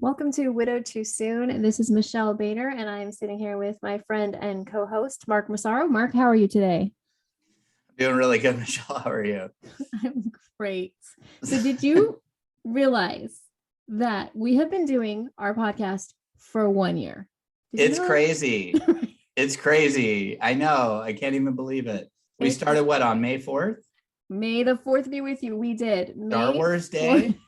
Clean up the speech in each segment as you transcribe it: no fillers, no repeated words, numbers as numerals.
Welcome to Widowed Too Soon. This is Michelle Bader, and I'm sitting here with my friend and co-host, Mark Massaro. Mark, how are you today? Doing really good, Michelle. How are you? I'm great. So did you realize that we have been doing our podcast for 1 year? It's crazy. It's crazy. I know. I can't even believe it. We started on May 4th? May the 4th be with you. We did. Star Wars Day?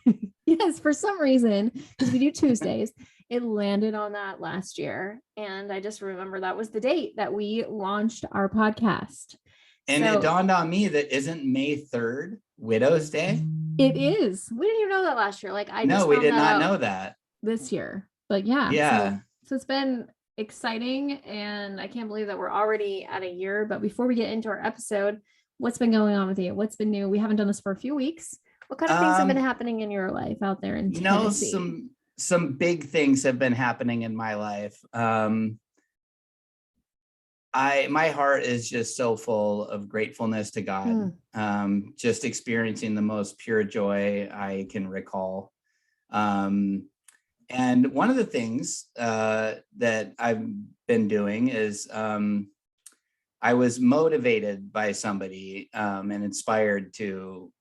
Yes, for some reason, because we do Tuesdays, it landed on that last year. And I just remember that was the date that we launched our podcast. And it dawned on me that isn't May 3rd Widow's Day? It is. We didn't even know that last year. No, we did not know that this year. But yeah. Yeah. So it's been exciting. And I can't believe that we're already at a year. But before we get into our episode, what's been going on with you? What's been new? We haven't done this for a few weeks. What kind of things have been happening in your life out there in Tennessee? Some big things have been happening in my life. My heart is just so full of gratefulness to God. Just experiencing the most pure joy I can recall. And one of the things that I've been doing is I was motivated by somebody and inspired to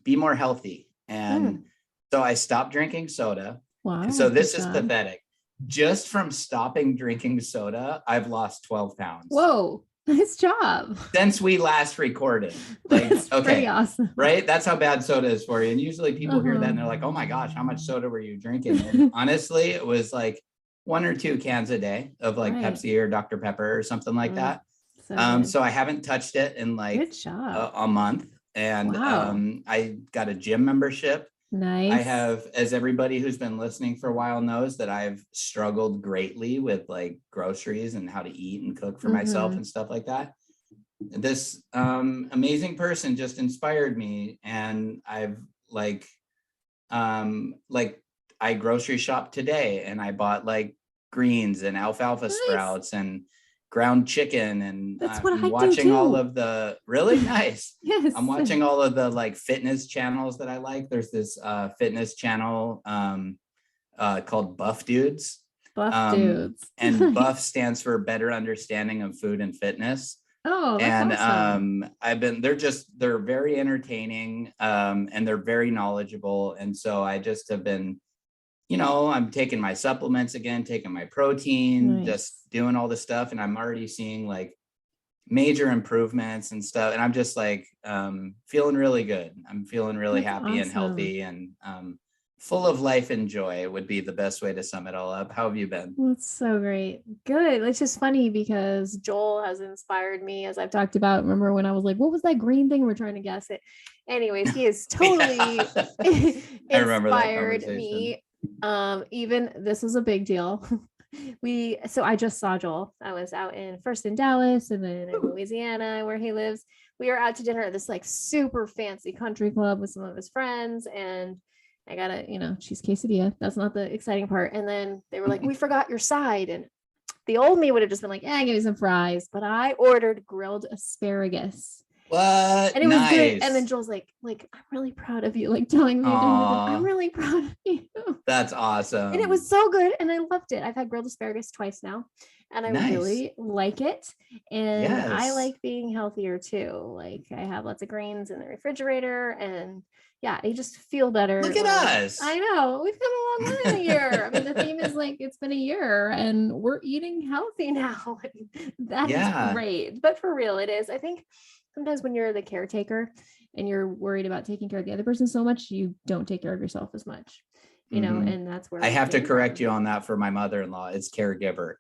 be more healthy. And so I stopped drinking soda. Wow. And so this is pathetic. Just from stopping drinking soda, I've lost 12 pounds. Whoa, nice job. Since we last recorded. That's pretty awesome. Right? That's how bad soda is for you. And usually people hear that and they're like, oh my gosh, how much soda were you drinking? And honestly, it was like 1 or 2 cans a day of Pepsi or Dr. Pepper or something like that. So I haven't touched it in a month. And I got a gym membership. Nice. I have, as everybody who's been listening for a while knows, that I've struggled greatly with groceries and how to eat and cook for myself and stuff like that. This amazing person just inspired me, and I've I grocery shopped today, and I bought greens and alfalfa sprouts and ground chicken, and I'm watching all of the really nice. Yes. I'm watching all of the fitness channels that I like. There's this fitness channel called Buff Dudes. Buff Dudes. And Buff stands for Better Understanding of Food and Fitness. Oh, that's awesome. They're very entertaining and they're very knowledgeable. And so I just have been, I'm taking my supplements again, taking my protein, just doing all this stuff. And I'm already seeing major improvements and stuff. And I'm just feeling really good. I'm feeling really happy and healthy and full of life and joy would be the best way to sum it all up. How have you been? That's so great. Good. It's just funny because Joel has inspired me, as I've talked about. Remember when I was like, what was that green thing? We're trying to guess it. Anyways, he has totally inspired me. Even this is a big deal. So I just saw Joel. I was out first in Dallas and then in Louisiana where he lives. We were out to dinner at this super fancy country club with some of his friends, and I got a cheese quesadilla. That's not the exciting part. And then they were like, we forgot your side. And the old me would have just been like, give me some fries. But I ordered grilled asparagus. What? And it was good. And then Joel's like, I'm really proud of you. Telling me, I'm really proud of you. That's awesome. And it was so good. And I loved it. I've had grilled asparagus twice now. And I really like it. And I like being healthier too. I have lots of greens in the refrigerator, and I just feel better. Look at us. I know. We've come a long way in a year. I mean, the theme is it's been a year and we're eating healthy now. That is great. But for real, it is. I think sometimes when you're the caretaker and you're worried about taking care of the other person so much, you don't take care of yourself as much, and that's where I have to correct you on that for my mother-in-law. It's caregiver.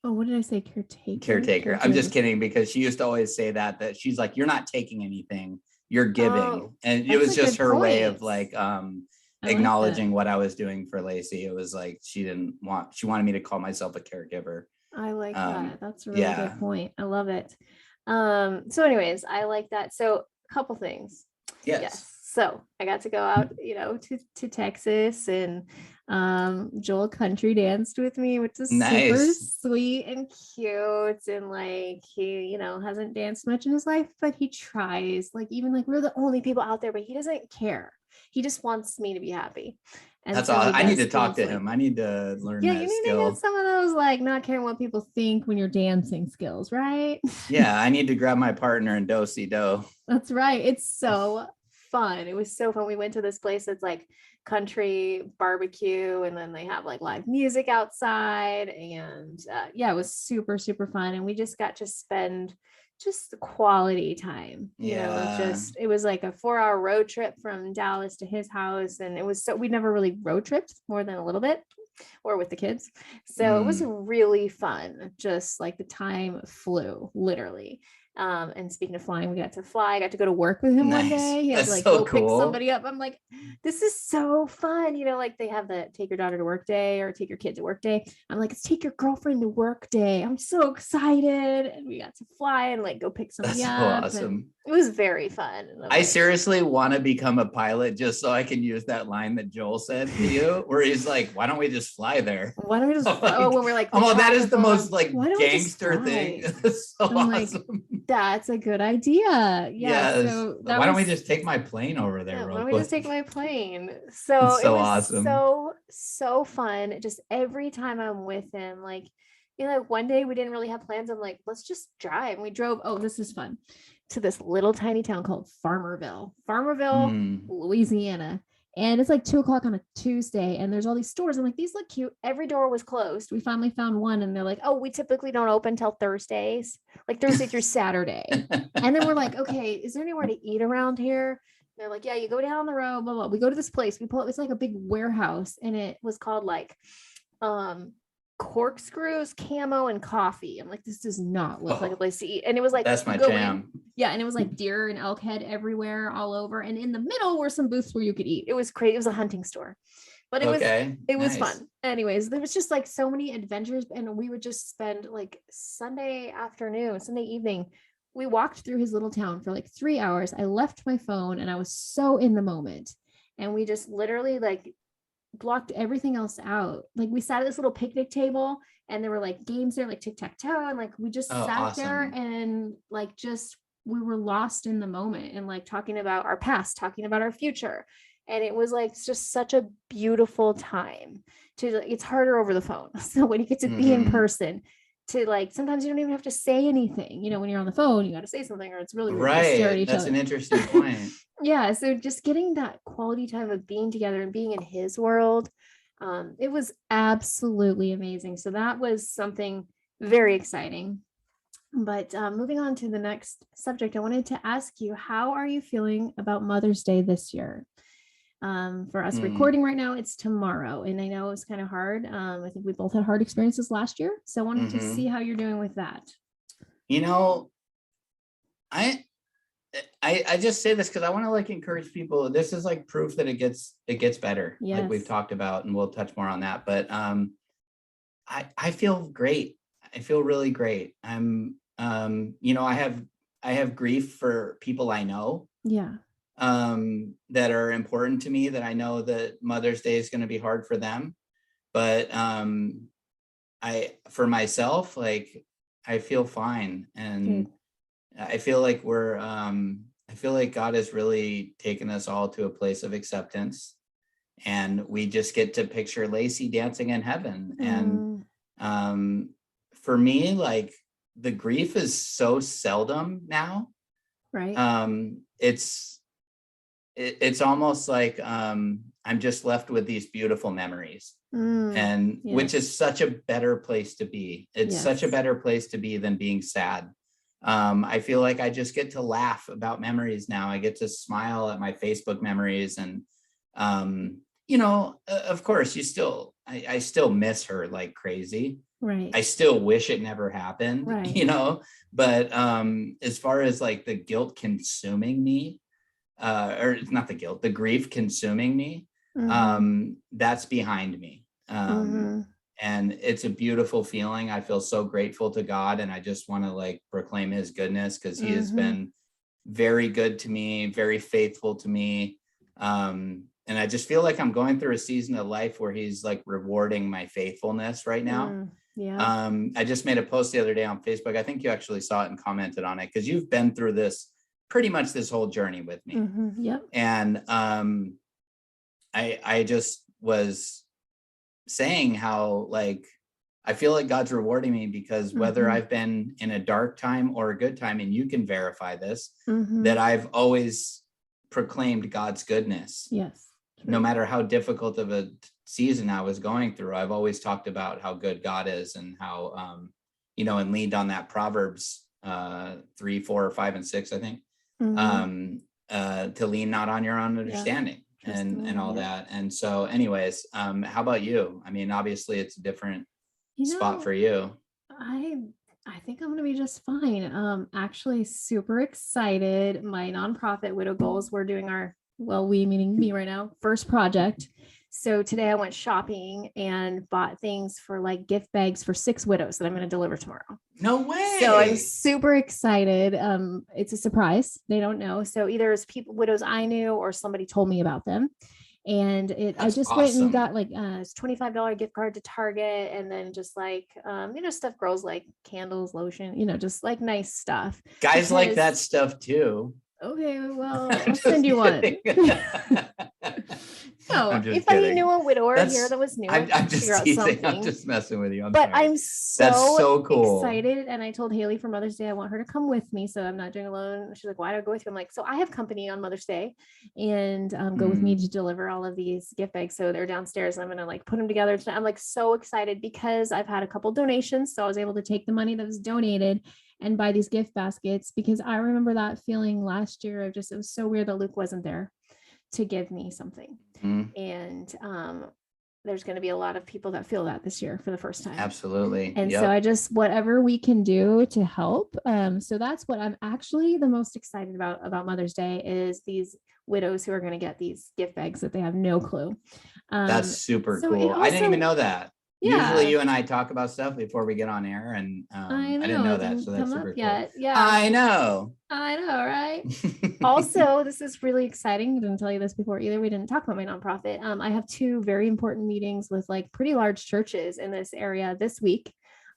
Oh, what did I say? Caretaker. I'm just kidding, because she used to always say that she's like, you're not taking anything, you're giving. And it was just her way of acknowledging what I was doing for Lacey. It was she wanted me to call myself a caregiver. I like that. That's a really good point. I love it. So anyways, I like that. So a couple things. Yes. So I got to go out, to Texas, and Joel country danced with me, which is super Nice. sweet and cute. And like he, hasn't danced much in his life, but he tries. Like even like we're the only people out there, but he doesn't care. He just wants me to be happy. And That's so all. he I need does to talk to beautifully. him. I need to learn Yeah, you that need to get skill. some of those like not caring what people think when you're dancing skills, right? Yeah, I need to grab my partner and do-si-do. That's right. It's so fun. It was so fun. We went to this place that's like country barbecue, and then they have like live music outside. And yeah, it was super, super fun. And we just got to spend just quality time, Yeah. just it was like a 4-hour road trip from Dallas to his house. And it was so we never really road tripped more than a little bit or with the kids. So it was Mm, really fun. Just like the time flew, literally. And speaking of flying, we got to fly. I got to go to work with him one nice. day. He had to That's like so go pick cool. somebody up. I'm like, this is so fun. Like they have the take your daughter to work day or take your kid to work day. I'm like, it's take your girlfriend to work day. I'm so excited. And we got to fly and like go pick somebody That's so up. And awesome. it was very fun. And I'm I like, seriously want to become a pilot just so I can use that line that Joel said to you, where he's like, "Why don't we just fly there?" why don't we just I'm like, when we're like "Oh, the well, that is traffic the most bomb, like why don't we just gangster thing." fly? It's so I'm like, awesome. that's a good idea. Yeah. Yes. So that Why don't we was just take my plane over there Yeah, why real don't we just quick? take my plane? So It's it so was awesome. so, so fun. Just every time I'm with him, like, like one day we didn't really have plans. I'm like, let's just drive. And we drove, oh, this is fun, to this little tiny town called Farmerville, Mm. Louisiana. And it's like 2 o'clock on a Tuesday, and there's all these stores. I'm like, these look cute. Every door was closed. We finally found one, and they're like, oh, we typically don't open till Thursdays, like Thursday through Saturday. And then we're like, okay, is there anywhere to eat around here? They're like, yeah, you go down the road, blah, blah. We go to this place. We pull up, it's like a big warehouse, and it was called like um corkscrews, camo, and coffee. I'm like, this does not look like a Oh, place to eat. And it was like that's you my go in, jam. yeah, and it was like deer and elk head everywhere, all over. And in the middle were some booths where you could eat. It was crazy. It was a hunting store. But Okay, it was nice. fun. Anyways, there was just like so many adventures, and we would just spend like Sunday afternoon, Sunday evening. We walked through his little town for like 3 hours. I left my phone and I was so in the moment. And we just literally like blocked everything else out. Like we sat at this little picnic table, and there were like games there, like tic-tac-toe. And like we just Oh, sat there awesome. and like just we were lost in the moment and like talking about our past, talking about our future. And it was like just such a beautiful time it's harder over the phone. So when you get to be in Hmm. person, to like sometimes you don't even have to say anything. When you're on the phone, you got to say something, or it's really weird to just stare at Right. each That's other. an interesting point. Yeah, so just getting that quality time of being together and being in his world, it was absolutely amazing. So that was something very exciting. But moving on to the next subject, I wanted to ask you, how are you feeling about Mother's Day this year? For us Mm. recording right now, it's tomorrow, and I know it's kind of hard. I think we both had hard experiences last year, so I wanted to see Hmm. how you're doing with that. You know, I I just say this because I want to like encourage people. This is like proof that it gets better, like we've Yes. talked about, and we'll touch more on that. But I feel great. I feel really great. I have grief for people I know Yeah. that are important to me, that I know that Mother's Day is going to be hard for them. But I for myself, like I feel fine, Good. and I feel like I feel like God has really taken us all to a place of acceptance, and we just get to picture Lacey dancing in heaven. And Mm, um, for me, like the grief is so seldom now. right. It's almost like I'm just left with these beautiful memories, and which Yes. is such a better place to be. It's such a Yes. better place to be than being sad. I feel like I just get to laugh about memories now. I get to smile at my Facebook memories, and of course, I still miss her like crazy. Right. I still wish it never happened, Right. but as far as like the guilt consuming me, or it's not the guilt, the grief consuming me, Mm-hmm. that's behind me. Mm-hmm. And it's a beautiful feeling. I feel so grateful to God, and I just want to like proclaim his goodness, because he has Mm-hmm. been very good to me, very faithful to me. And I just feel like I'm going through a season of life where he's like rewarding my faithfulness right now. Yeah. I just made a post the other day on Facebook. I think you actually saw it and commented on it, because you've been through this pretty much this whole journey with me. Yep. And I just was saying how like I feel like God's rewarding me, because whether I've been in a dark time or a good time, and you can verify this, that I've always proclaimed God's goodness. Yes. No matter how difficult of a season I was going through, I've always talked about how good God is, and how, and leaned on that Proverbs 3, 4, 5, and 6, I think, to lean not on your own understanding and all that. And so anyways, how about you? I mean, obviously it's a different spot for you. I think I'm going to be just fine. Actually super excited. My nonprofit Widow Goals, we're doing we meaning me right now, first project. So today I went shopping and bought things for like gift bags for 6 widows that I'm going to deliver tomorrow. No way. So I'm super excited. It's a surprise. They don't know. So either it's widows I knew, or somebody told me about them. And I just went and got like it's $25 gift card to Target, and then just like stuff girls like, candles, lotion, just like nice stuff. Guys like that stuff too. Okay, well, I'll send you one. No, if kidding. I knew a widower here that was new, I'm just teasing. I'm just messing with you. I'm so cool. Excited. And I told Haley for Mother's Day, I want her to come with me, so I'm not doing alone. She's like, why do I go with you? I'm like, so I have company on Mother's Day, and go with me to deliver all of these gift bags. So they're downstairs. I'm going to like put them together. I'm like so excited, because I've had a couple donations. So I was able to take the money that was donated and buy these gift baskets, because I remember that feeling last year of it was so weird that Luke wasn't there to give me something. And there's going to be a lot of people that feel that this year for the first time. Absolutely. And so I just, whatever we can do to help. So that's what I'm actually the most excited about Mother's Day, is these widows who are going to get these gift bags that they have no clue. That's super cool. I didn't even know that. Yeah. Usually you and I talk about stuff before we get on air, and I didn't know that. So that's super cool. Yeah. I know, right? Also, this is really exciting. I didn't tell you this before either. We didn't talk about my nonprofit. I have 2 very important meetings with like pretty large churches in this area this week.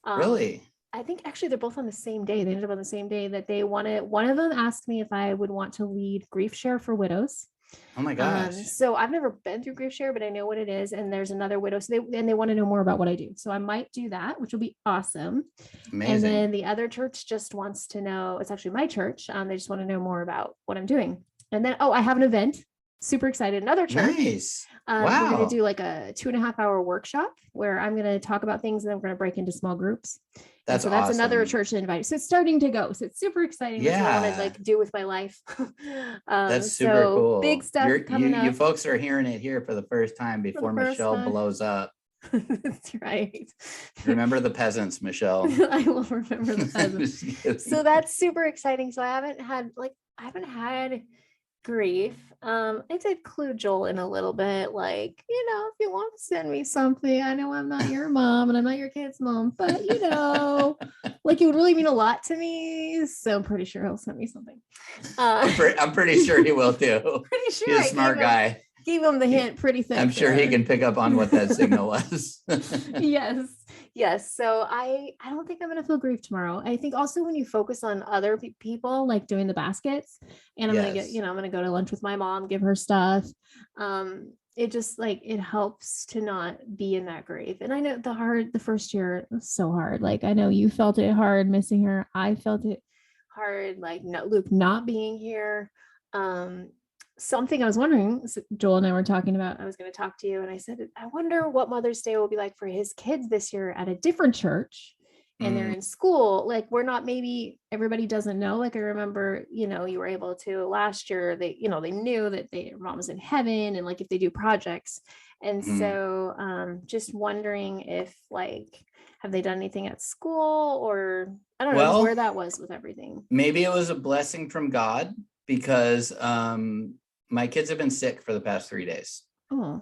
Really? I think actually they're both on the same day. They ended up on the same day that they wanted. One of them asked me if I would want to lead Grief Share for widows. Oh my gosh. So I've never been through Grief Share, but I know what it is. And there's another widow. So they want to know more about what I do. So I might do that, which will be awesome. Amazing. And then the other church just wants to know, it's actually my church. They just want to know more about what I'm doing. And then, I have an event. Super excited. Another church. Nice. Wow. We're going to do like a 2.5-hour workshop where I'm going to talk about things, and then we're going to break into small groups. That's awesome. Another church that invited. So it's starting to go. So it's super exciting. Yeah. That's what I want to like do with my life. That's super cool. Big stuff coming up. You folks are hearing it here for the first time before Michelle blows up. That's right. Remember the peasants, Michelle. I will remember the peasants. So that's super exciting. So I haven't had grief. I did clue Joel in a little bit, like, if you want to send me something, I know I'm not your mom and I'm not your kid's mom, but like it would really mean a lot to me. So I'm pretty sure he'll send me something. I'm pretty sure he will too. Pretty sure he's a smart guy. Gave him the hint pretty thick. I'm sure he can pick up on what that signal was. Yes. So I don't think I'm going to feel grief tomorrow. I think also when you focus on other people, like doing the baskets, and I'm going to I'm going to go to lunch with my mom, give her stuff. It just like, it helps to not be in that grief. And I know the first year was so hard. Like, I know you felt it hard missing her. I felt it hard, like Luke not being here. Something I was wondering, Joel and I were talking about, I was going to talk to you, and I said, I wonder what Mother's Day will be like for his kids this year at a different church, and they're in school. Like, we're not, maybe everybody doesn't know. Like, I remember, you were able to last year, they knew that their mom was in heaven, and like, if they do projects. And so just wondering if like, have they done anything at school, or I don't know where that was with everything. Maybe it was a blessing from God, because my kids have been sick for the past 3 days.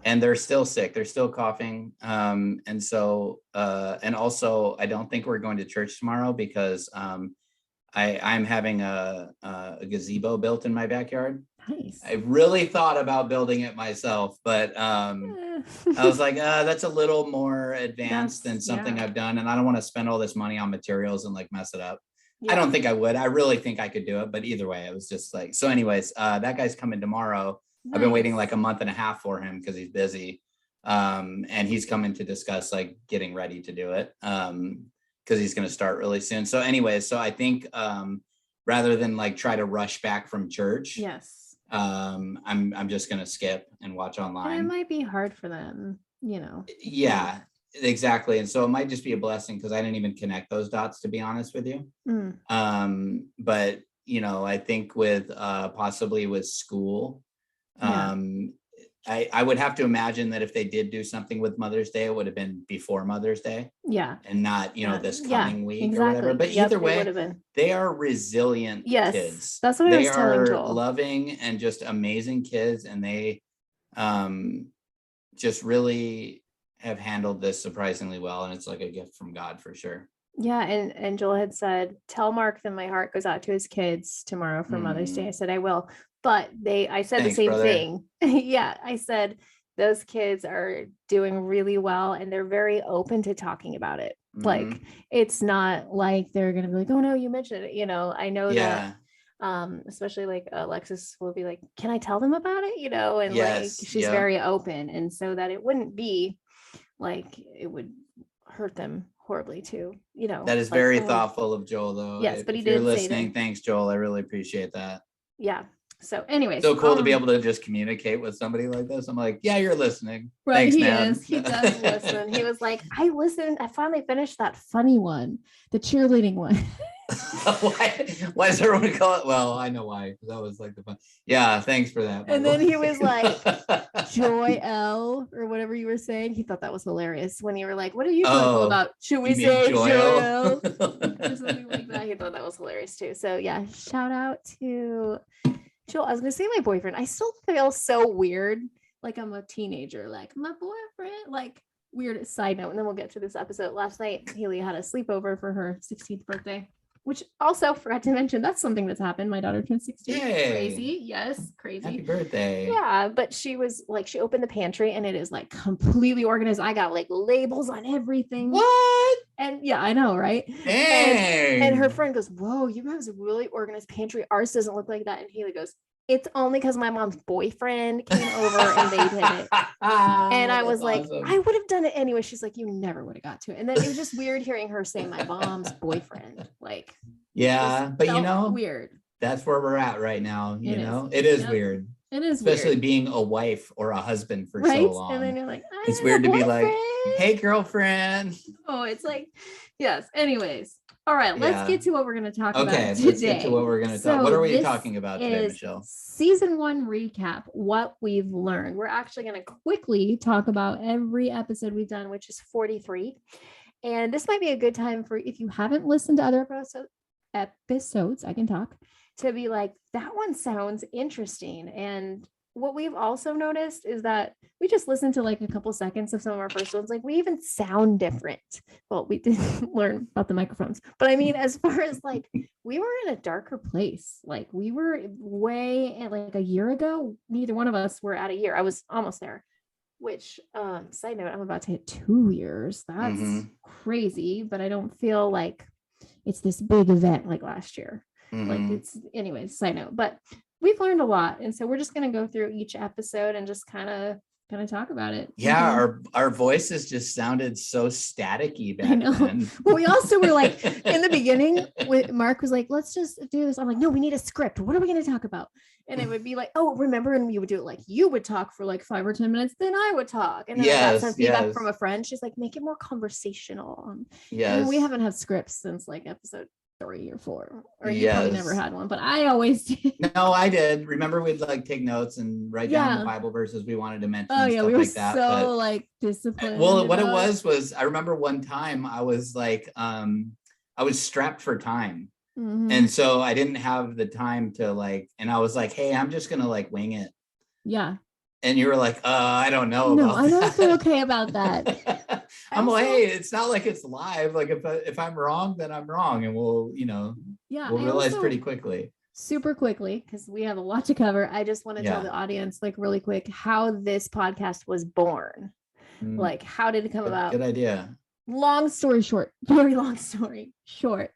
And they're still sick. They're still coughing. And so, and also I don't think we're going to church tomorrow, because I'm having a gazebo built in my backyard. Nice. I really thought about building it myself, but I was like, that's a little more advanced than something I've done. And I don't want to spend all this money on materials and like mess it up. I don't think I would. I really think I could do it. But either way, it was just like, so anyways, that guy's coming tomorrow. Nice. I've been waiting like a month and a half for him because he's busy. And he's coming to discuss like getting ready to do it because he's going to start really soon. So anyways, so I think rather than like try to rush back from church. Yes. I'm just going to skip and watch online. And it might be hard for them, you know. Yeah, exactly. And so it might just be a blessing because I didn't even connect those dots, to be honest with you. But, you know, I think with possibly with school, I would have to imagine that if they did do something with Mother's Day, it would have been before Mother's Day. Yeah. And not, you know, this coming week exactly. or whatever. But either way, they are resilient kids. That's what I was telling Joel. They are loving and just amazing kids. And they just really have handled this surprisingly well. And it's like a gift from God for sure. Yeah. And Joel had said, tell Mark that my heart goes out to his kids tomorrow for Mother's Day. I said, I will. But I said the same thing. Yeah. I said, those kids are doing really well and they're very open to talking about it. Like, it's not like they're going to be like, oh no, you mentioned it. You know, I know that, especially like Alexis will be like, can I tell them about it? You know, and like, she's very open. And so that it wouldn't be like, it would hurt them horribly too, you know. That is like, very thoughtful of Joel though. Yes, but if you're listening, thanks Joel. I really appreciate that. Yeah. So anyways, so cool to be able to just communicate with somebody like this. I'm like, yeah, you're listening. Right. Thanks, he does listen. He was like, I listened. I finally finished that funny one, the cheerleading one. Why does everyone call it? Well, I know why, because that was like the fun. Yeah, thanks for that. And then he was like, Joy L or whatever you were saying. He thought that was hilarious when you were like, what are you talking about? Should we say Joy L? Or something like that. He thought that was hilarious too. So yeah, shout out to Joel. I was gonna say my boyfriend. I still feel so weird, like I'm a teenager, like my boyfriend, like weird. Side note, and then we'll get to this episode. Last night, Haley had a sleepover for her 16th birthday, which also forgot to mention that's something that's happened. My daughter turned 16. Yay. Crazy. Yes, crazy. Happy birthday. Yeah, but she was like, she opened the pantry and it is like completely organized. I got like labels on everything. What? And yeah, I know, right? Dang. And her friend goes, whoa, you have a really organized pantry. Ours doesn't look like that. And Haley goes, it's only because my mom's boyfriend came over and they did it. And I was like, awesome. I would have done it anyway. She's like, you never would have got to it. And then it was just weird hearing her say my mom's boyfriend. Like, yeah, but you know, weird. That's where we're at right now. You know, it is weird. It is especially weird. Being a wife or a husband for so long. And then you're like, it's weird to be like, hey, girlfriend. Oh, it's like, yes. Anyways. All right, let's get to what we're going to talk about today. Let's get to what we're going to talk. What are we talking about today, Michelle? Season 1 recap, what we've learned. We're actually going to quickly talk about every episode we've done, which is 43. And this might be a good time for, if you haven't listened to other episodes, I can talk, to be like, that one sounds interesting. And what we've also noticed is that we just listened to like a couple seconds of some of our first ones. Like we even sound different. Well, we didn't learn about the microphones, but I mean, as far as like, we were in a darker place. Like we were way like a year ago, neither one of us were at a year. I was almost there, which side note, I'm about to hit 2 years. That's crazy, but I don't feel like it's this big event like last year. Like it's, anyways, side note, but we've learned a lot. And so we're just going to go through each episode and just kind of talk about it. Yeah. Our voices just sounded so staticky back then. Well, we also were like, in the beginning, Mark was like, let's just do this. I'm like, no, we need a script. What are we going to talk about? And it would be like, oh, remember when we would do it like you would talk for like 5 or 10 minutes, then I would talk. And then I got some feedback from a friend. She's like, make it more conversational. And we haven't had scripts since like episode 3 or 4, or you probably never had one, but I always did. No, I did. Remember, we'd like take notes and write down the Bible verses we wanted to mention. Oh yeah, we were like that, so like disciplined. Well, what it was I remember one time I was like, I was strapped for time, and so I didn't have the time to like, and I was like, hey, I'm just gonna like wing it. Yeah. And you were like, I don't know. No, I don't feel okay about that. I'm like, hey, it's not like it's live. Like if I'm wrong, then I'm wrong. And we'll, we'll realize pretty quickly. super quickly, because we have a lot to cover, I just want to tell Yeah. the audience, like really quick, how this podcast was born. Like, how did it come about? Good idea. Long story short, very long story short.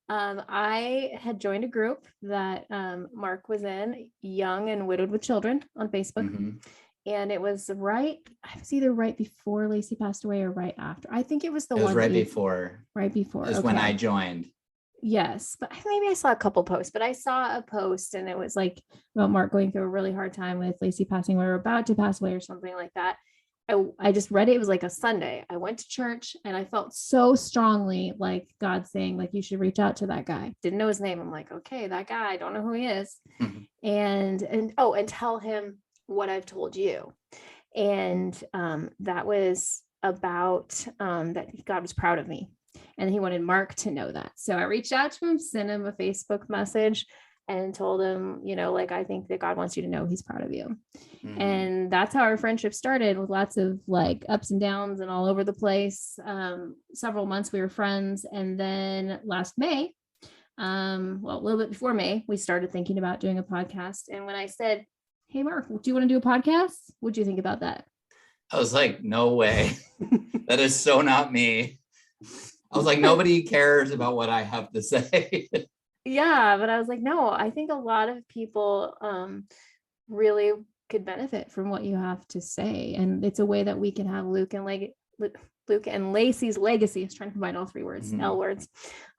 I had joined a group that Mark was in, Young and Widowed with Children, on Facebook. Mhm. And it was either right before Lacey passed away or right after. I think it was the It was one right before. Right before. Is when I joined. Yes, but maybe I saw a couple posts, but I saw a post and it was like about Mark going through a really hard time with Lacey passing away or about to pass away or something like that. I just read it. It was like a Sunday. I went to church and I felt so strongly like God saying, like, you should reach out to that guy. Didn't know his name. I'm like, okay, that guy, I don't know who he is. And tell him what I've told you. And that was about that God was proud of me. And he wanted Mark to know that. So I reached out to him, sent him a Facebook message and told him, like, I think that God wants you to know he's proud of you. And that's how our friendship started, with lots of like ups and downs and all over the place. Several months we were friends. And then last May, a little bit before May, we started thinking about doing a podcast. And when I said, hey, Mark, do you want to do a podcast? What'd you think about that? I was like, no way. That is so not me. I was like, nobody cares about what I have to say. Yeah, but I was like, no, I think a lot of people really could benefit from what you have to say. And it's a way that we can have Luke and Lacey's legacy, I was trying to combine all three words, L words,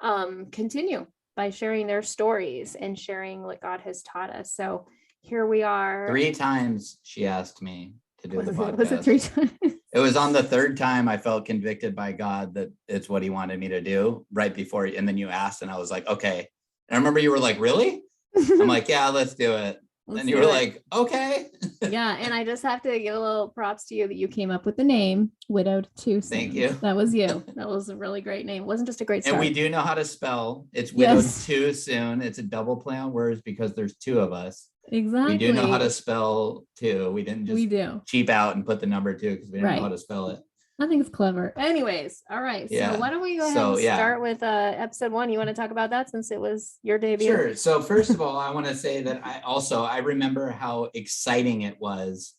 continue by sharing their stories and sharing what God has taught us. So here we are. 3 times she asked me to do the podcast. Was it 3 times? It was on the 3rd time I felt convicted by God that it's what he wanted me to do right before. And then you asked and I was like, okay. And I remember you were like, really? I'm like, yeah, let's do it. And you were like, okay. Yeah. And I just have to give a little props to you that you came up with the name Widowed Too Soon. Thank you. That was you. That was a really great name. It wasn't just a great start. And we do know how to spell. It's Widowed Too Soon. It's a double play on words because there's 2 of us. Exactly. We do know how to spell 2. We didn't just cheap out and put the number 2 because we didn't know how to spell it. I think it's clever. Anyways, all right. So why don't we go ahead and start with episode 1? You want to talk about that since it was your debut? Sure. So first of all, I want to say that I remember how exciting it was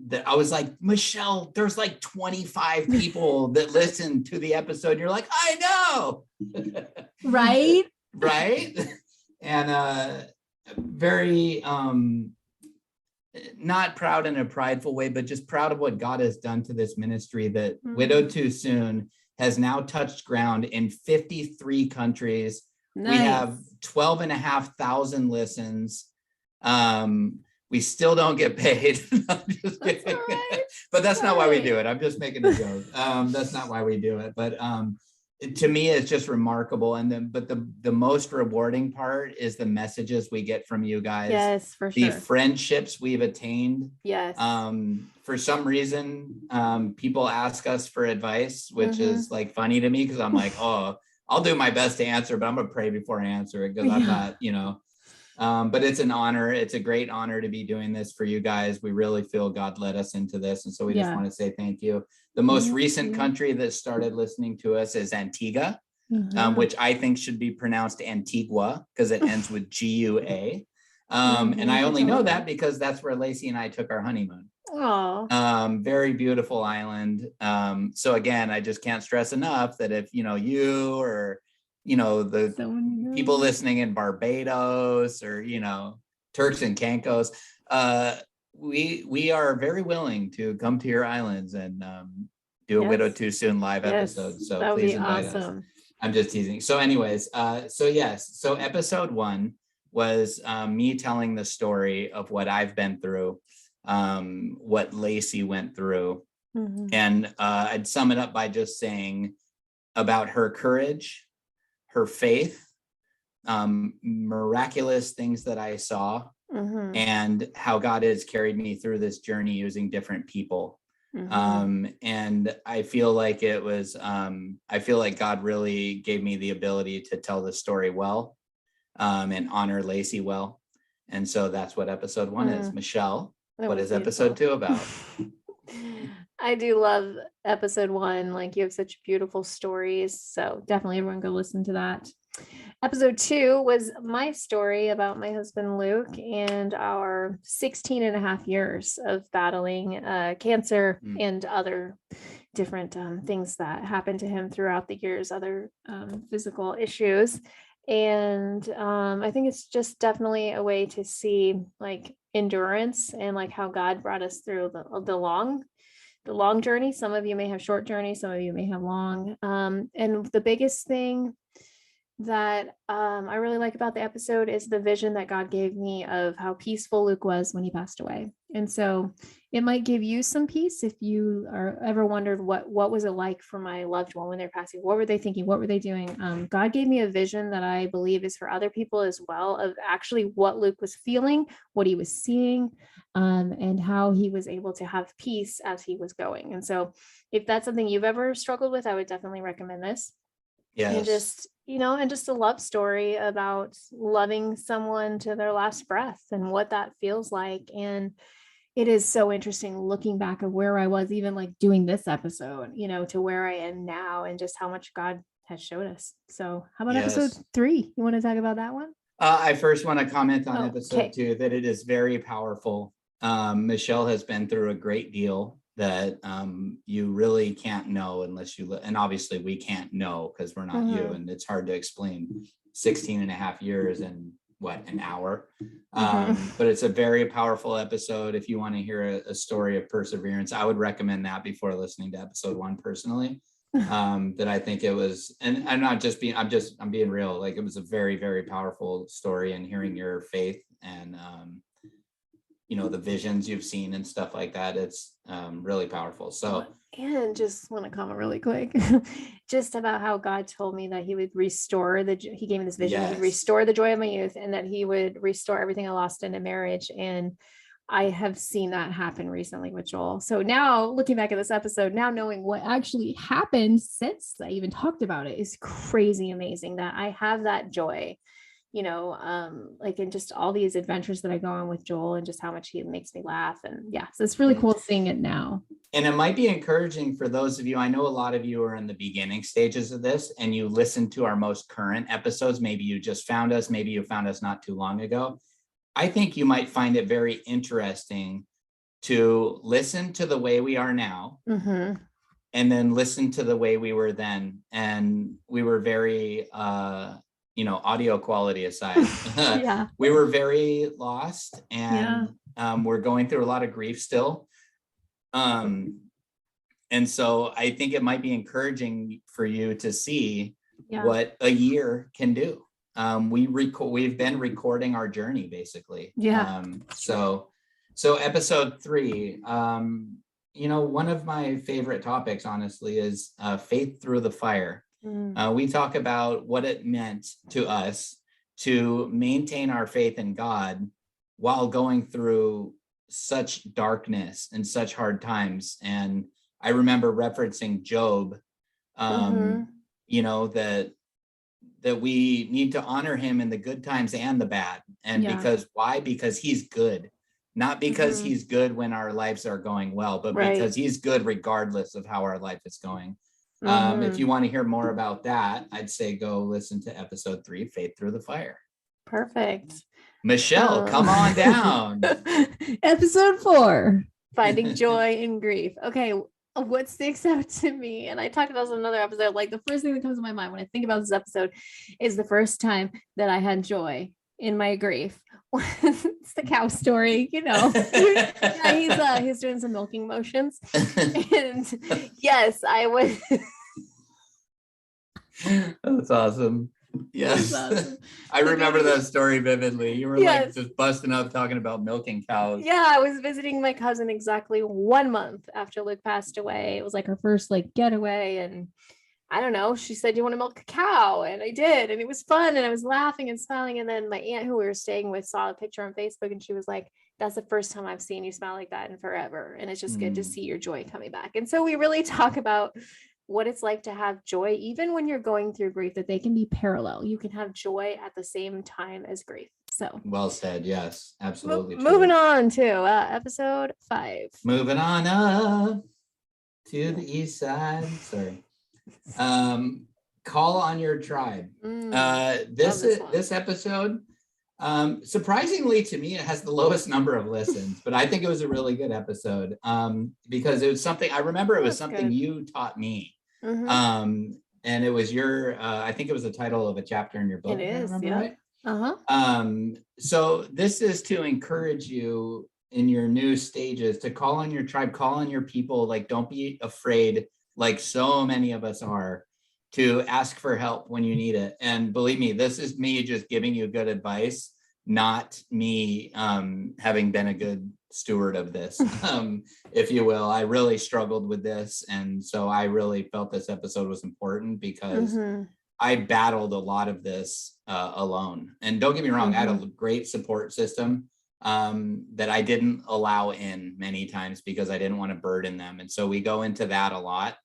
that I was like, Michelle, there's like 25 people that listen to the episode. You're like, I know. Right. Right. And very not proud in a prideful way, but just proud of what God has done to this ministry that Widowed Too Soon has now touched ground in 53 countries. Nice. We have 12,500 listens. We still don't get paid. I'm just kidding. Right. But that's not why we do it. I'm just making a joke. That's not why we do it. But to me, it's just remarkable. And then, but the most rewarding part is the messages we get from you guys. Yes, for sure. The friendships we've attained. Yes. For some reason, people ask us for advice, which is like funny to me because I'm like, oh, I'll do my best to answer, but I'm gonna pray before I answer it because I'm not, but it's an honor. It's a great honor to be doing this for you guys. We really feel God led us into this. And so we just want to say thank you. The most recent country that started listening to us is Antigua, which I think should be pronounced Antigua because it ends with G-U-A. And I only know that because that's where Lacey and I took our honeymoon. Very beautiful island. So again, I just can't stress enough that if, you or the people listening in Barbados or, Turks and Caicos, we are very willing to come to your islands and do a Widowed Too Soon live episode. So please invite us. I'm just teasing. So anyways, so episode 1 was me telling the story of what I've been through, what Lacey went through. And I'd sum it up by just saying about her courage, her faith, miraculous things that I saw, and how God has carried me through this journey using different people. And I feel like it was, I feel like God really gave me the ability to tell the story well, and honor Lacey well. And so that's what episode 1 is. Michelle, what is episode 2 about? I do love episode 1. Like, you have such beautiful stories. So definitely everyone go listen to that. Episode 2 was my story about my husband Luke and our 16 and a half years of battling cancer and other different things that happened to him throughout the years, other physical issues. And I think it's just definitely a way to see like endurance and like how God brought us through the long journey. Some of you may have short journeys, some of you may have long. And the biggest thing that I really like about the episode is the vision that God gave me of how peaceful Luke was when he passed away. And so it might give you some peace if you are ever wondered what was it like for my loved one when they're passing? What were they thinking? What were they doing? God gave me a vision that I believe is for other people as well, of actually what Luke was feeling, what he was seeing, and how he was able to have peace as he was going. And so if that's something you've ever struggled with, I would definitely recommend this. Yes. And just, and just a love story about loving someone to their last breath and what that feels like. And it is so interesting looking back at where I was, even like doing this episode, to where I am now and just how much God has showed us. So how about episode 3? You want to talk about that one? I first want to comment on episode 2 that it is very powerful. Michelle has been through a great deal that you really can't know unless you and obviously we can't know because we're not you, and it's hard to explain 16 and a half years in an hour. But it's a very powerful episode. If you want to hear a story of perseverance, I would recommend that before listening to episode 1 personally. That I think it was, and I'm being real, like it was a very, very powerful story, and hearing your faith and the visions you've seen and stuff like that, it's really powerful. So, and just want to comment really quick just about how God told me that he would restore he gave me this vision, he would restore the joy of my youth, and that he would restore everything I lost in a marriage. And I have seen that happen recently with Joel. So now looking back at this episode, now knowing what actually happened since I even talked about it is crazy amazing that I have that joy, like in just all these adventures that I go on with Joel, and just how much he makes me laugh. And so it's really cool seeing it now. And it might be encouraging for those of you, I know a lot of you are in the beginning stages of this and you listen to our most current episodes. Maybe you just found us, maybe you found us not too long ago. I think you might find it very interesting to listen to the way we are now, and then listen to the way we were then. And we were very, audio quality aside, we were very lost, and we're going through a lot of grief still. And so I think it might be encouraging for you to see what a year can do. We've been recording our journey basically. So episode 3, one of my favorite topics, honestly, is faith through the fire. We talk about what it meant to us to maintain our faith in God while going through such darkness and such hard times. And I remember referencing Job, that we need to honor him in the good times and the bad. And why? Because he's good, not because he's good when our lives are going well, but because he's good regardless of how our life is going. If you want to hear more about that, I'd say go listen to episode 3, Faith Through the Fire. Perfect. Michelle, come on down. Episode 4, Finding Joy in Grief. Okay, what sticks out to me, and I talked about this in another episode, like the first thing that comes to my mind when I think about this episode is the first time that I had joy in my grief. It's the cow story, he's doing some milking motions. And yes, I was. That's awesome. Yes. Awesome. I remember that story vividly. You were like just busting up talking about milking cows. Yeah, I was visiting my cousin exactly 1 month after Luke passed away. It was like her first getaway, and I don't know, she said, "Do you want to milk a cow?" And I did, and it was fun, and I was laughing and smiling. And then my aunt, who we were staying with, saw a picture on Facebook, and she was like, "That's the first time I've seen you smile like that in forever, and it's just good to see your joy coming back." And so we really talk about what it's like to have joy, even when you're going through grief, that they can be parallel. You can have joy at the same time as grief. So well said. Yes, absolutely. Moving on to episode 5. Moving on up to the east side. Sorry. Call on Your Tribe. Love This this one. this episode, surprisingly to me, it has the lowest number of listens, but I think it was a really good episode, because it was something I remember. It was That's something good. you taught me, Mhm. and it was your. I think it was the title of a chapter in your book. It If I is. remember Yep. right. Uh-huh. So this is to encourage you in your new stages to call on your tribe, call on your people. Like, don't be afraid, like so many of us are, to ask for help when you need it. And believe me, this is me just giving you good advice, not me having been a good steward of this, if you will. I really struggled with this. And so I really felt this episode was important because Mhm. I battled a lot of this alone. And don't get me wrong, I had a great support system that I didn't allow in many times because I didn't want to burden them. And so we go into that a lot.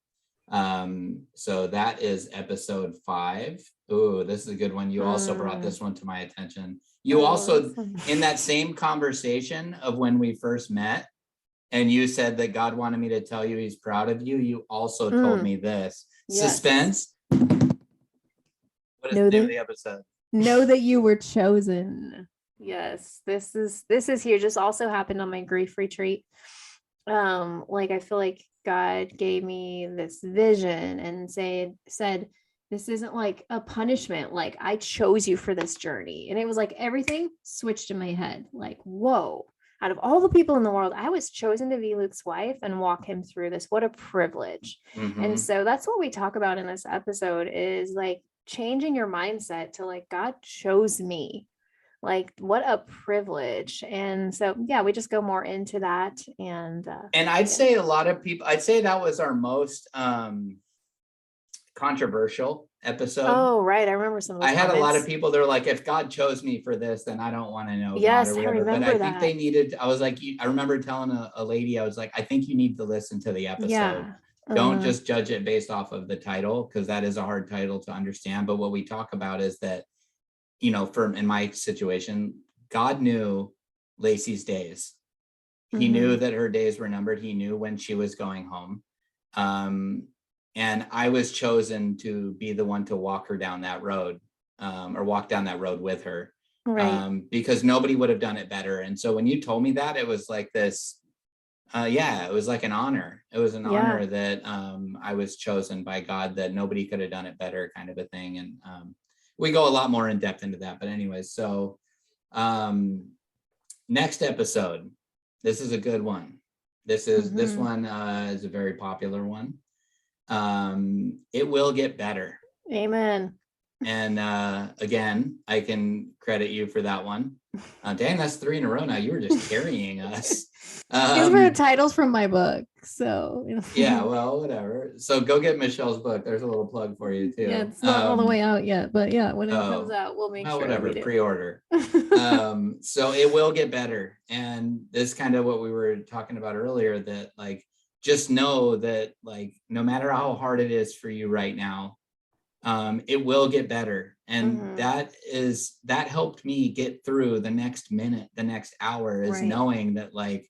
So that is episode 5. Ooh, this is a good one. You also brought this one to my attention. You also, in that same conversation of when we first met, and you said that God wanted me to tell you he's proud of you, you also told me this. Yes. Suspense. What is the name of the episode? Know that you were chosen. Yes, this is huge. This also happened on my grief retreat. Like I feel like God gave me this vision and said this isn't like a punishment, like I chose you for this journey. And it was like everything switched in my head, like, whoa, out of all the people in the world, I was chosen to be Luke's wife and walk him through this. What a privilege. And so that's what we talk about in this episode, is like changing your mindset to like, God chose me. Like, what a privilege. And so, yeah, we just go more into that. And I'd say a lot of people, I'd say that was our most controversial episode. Oh, right. I remember some of those I had comments. a lot of people, they're like, if God chose me for this, then I don't want to know Yes, God or whatever. I remember but I that. think they needed, I was like, I remember telling a lady, I was like, I think you need to listen to the episode. Yeah. Don't just judge it based off of the title, because that is a hard title to understand. But what we talk about is that, you know, in my situation, God knew Lacey's days. He knew that her days were numbered. He knew when she was going home. And I was chosen to be the one to walk her down that road, or walk down that road with her, because nobody would have done it better. And so when you told me that, it was like this, it was like an honor. It was an honor that I was chosen by God, that nobody could have done it better, kind of a thing. And we go a lot more in depth into that. But anyways, so next episode, this is a good one. This one is a very popular one. It will get better. Amen. And again, I can credit you for that one. Dang, that's 3 in a row now. You were just carrying us. These were titles from my book. So yeah, well, whatever. So go get Michelle's book. There's a little plug for you too. Yeah, it's not all the way out yet, but yeah, when it comes out, we'll make sure. Whatever, pre-order. So it will get better. And this kind of what we were talking about earlier, that like, just know that like, no matter how hard it is for you right now, it will get better. And that helped me get through the next minute, the next hour, is knowing that like,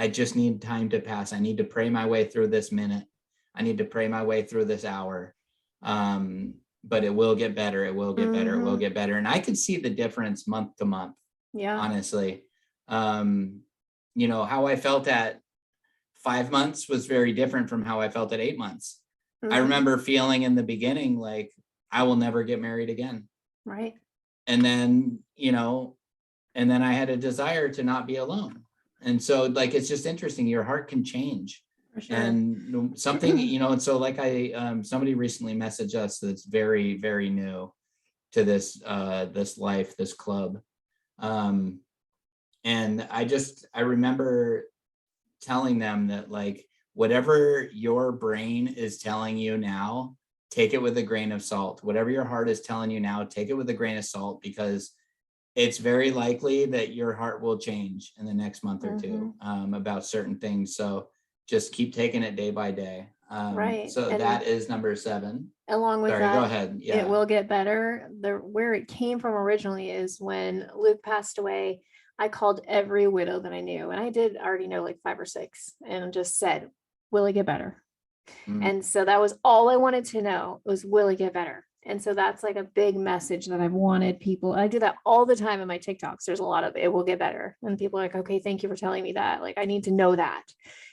I just need time to pass. I need to pray my way through this minute. I need to pray my way through this hour. But it will get better. It will get better. It will get better. And I could see the difference month to month. Yeah. Honestly. You know, how I felt at 5 months was very different from how I felt at 8 months. I remember feeling in the beginning like, I will never get married again. Right. And then, you know, and then I had a desire to not be alone. And so like, it's just interesting. Your heart can change. For sure. And something, you know, and so like somebody recently messaged us that's very, very new to this life, this club. And I remember telling them that like, whatever your brain is telling you now, take it with a grain of salt. Whatever your heart is telling you now, take it with a grain of salt, because it's very likely that your heart will change in the next month or two about certain things. So just keep taking it day by day. Right. So and that is number 7. Along with that, go ahead. Yeah. It will get better. Where it came from originally is when Luke passed away, I called every widow that I knew, and I did already know like 5 or 6, and just said, will it get better? And so that was all I wanted to know was, will it get better? And so that's like a big message that I've wanted people. I do that all the time in my TikToks. There's a lot of it will get better. And people are like, okay, thank you for telling me that. Like, I need to know that.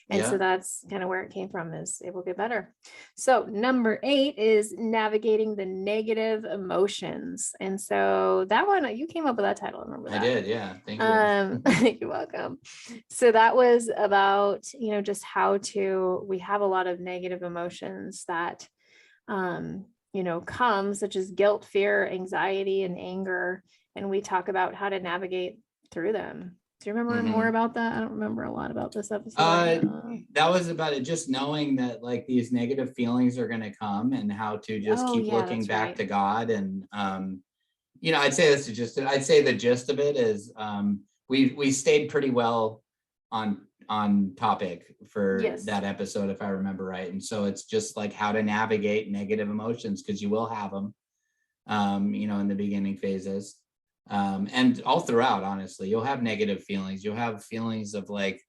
And so that's kind of where it came from, is it will get better. So number 8 is navigating the negative emotions. And so that one, you came up with that title. I remember that. I did. Yeah. Thank you. You're welcome. So that was about, just how we have a lot of negative emotions that, come, such as guilt, fear, anxiety, and anger. And we talk about how to navigate through them. Do you remember more about that? I don't remember a lot about this episode. That was about it, just knowing that like these negative feelings are going to come, and how to just keep looking back to God. And I'd say the gist of it is we stayed pretty well on topic for that episode, if I remember right. And so it's just like how to navigate negative emotions, because you will have them in the beginning phases. And all throughout, honestly, you'll have negative feelings. You'll have feelings of like,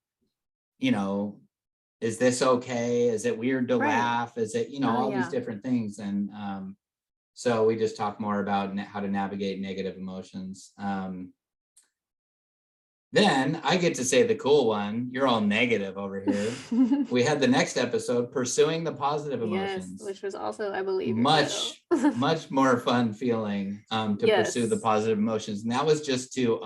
is this okay? Is it weird to laugh? Is it, all these different things. And so we just talk more about how to navigate negative emotions. Then I get to say the cool one. You're all negative over here. We had the next episode, Pursuing the Positive Emotions. Yes, which was also, I believe, much more fun feeling to pursue the positive emotions. And that was just to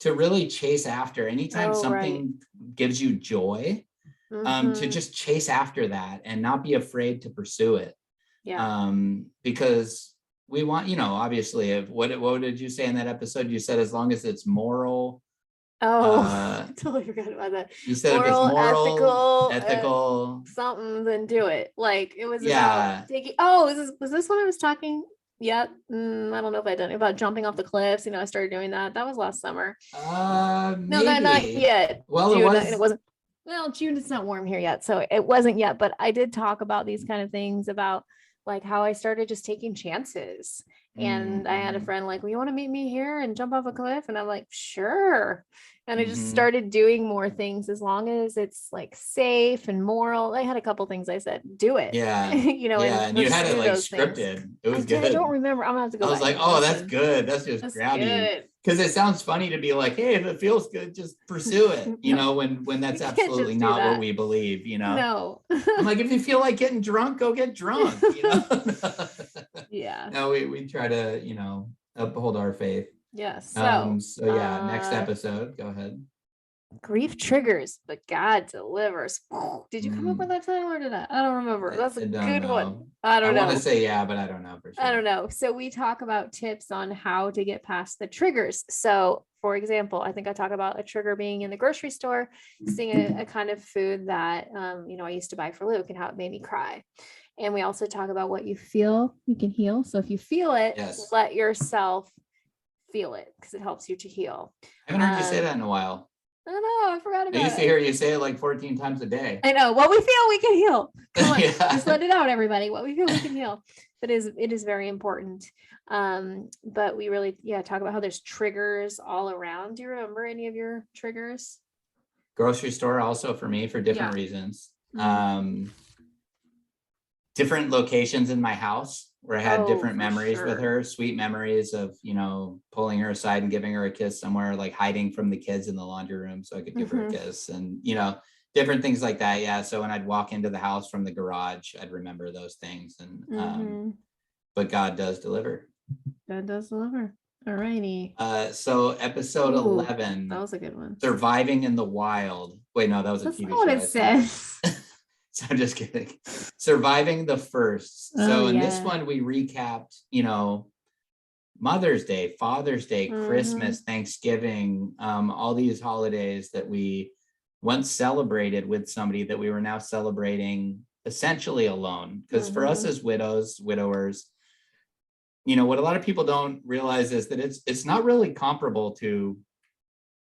really chase after anytime something gives you joy, to just chase after that and not be afraid to pursue it. Because we want, obviously, what did you say in that episode? You said as long as it's moral. I totally forgot about that. You said moral, if it's moral, ethical, something, then do it. Like, it was about taking. Was this when I was talking? Yep. I don't know if I done it, about jumping off the cliffs. I started doing that. That was last summer. No, not yet. Well, June, it wasn't. Well, June, it's not warm here yet, so it wasn't yet. But I did talk about these kind of things, about like how I started just taking chances. And I had a friend like, well, you want to meet me here and jump off a cliff? And I'm like, sure. And I just started doing more things, as long as it's like safe and moral. I had a couple things I said, do it. Yeah. And you had it like scripted. Things. It was good. I don't remember. I'm gonna have to go. I was like, oh, that's good. That's just grounding. Because it sounds funny to be like, hey, if it feels good, just pursue it. When that's absolutely not what we believe. No. I'm like, if you feel like getting drunk, go get drunk. Yeah. No, we try to uphold our faith. Yes. Next episode, go ahead. Grief triggers, but God delivers. Did you come up with that title, or did I? I don't remember. That's a good one. I don't know. I want to say but I don't know for sure. I don't know. So we talk about tips on how to get past the triggers. So, for example, I think I talk about a trigger being in the grocery store, seeing a kind of food that I used to buy for Luke, and how it made me cry. And we also talk about what you feel, you can heal. So if you feel it, let yourself feel it, because it helps you to heal. I haven't heard you say that in a while. I know, I forgot about it. I used to hear you say it like 14 times a day. I know. What we feel, we can heal. Come on, just let it out, everybody. What we feel, we can heal. But it is very important. But we really, talk about how there's triggers all around. Do you remember any of your triggers? Grocery store, also for me, for different reasons. Different locations in my house where I had different memories with her, sweet memories of, pulling her aside and giving her a kiss somewhere, like hiding from the kids in the laundry room so I could give her a kiss, and, different things like that. Yeah. So when I'd walk into the house from the garage, I'd remember those things. And, but God does deliver. God does deliver. All righty. So episode 11. That was a good one. Surviving in the Wild. Wait, no, that was a TV show. That's what it says. So I'm just kidding. Surviving the Firsts. So in this one, we recapped, Mother's Day, Father's Day, Christmas, Thanksgiving, all these holidays that we once celebrated with somebody that we were now celebrating essentially alone. Because for us as widowers, what a lot of people don't realize is that it's not really comparable to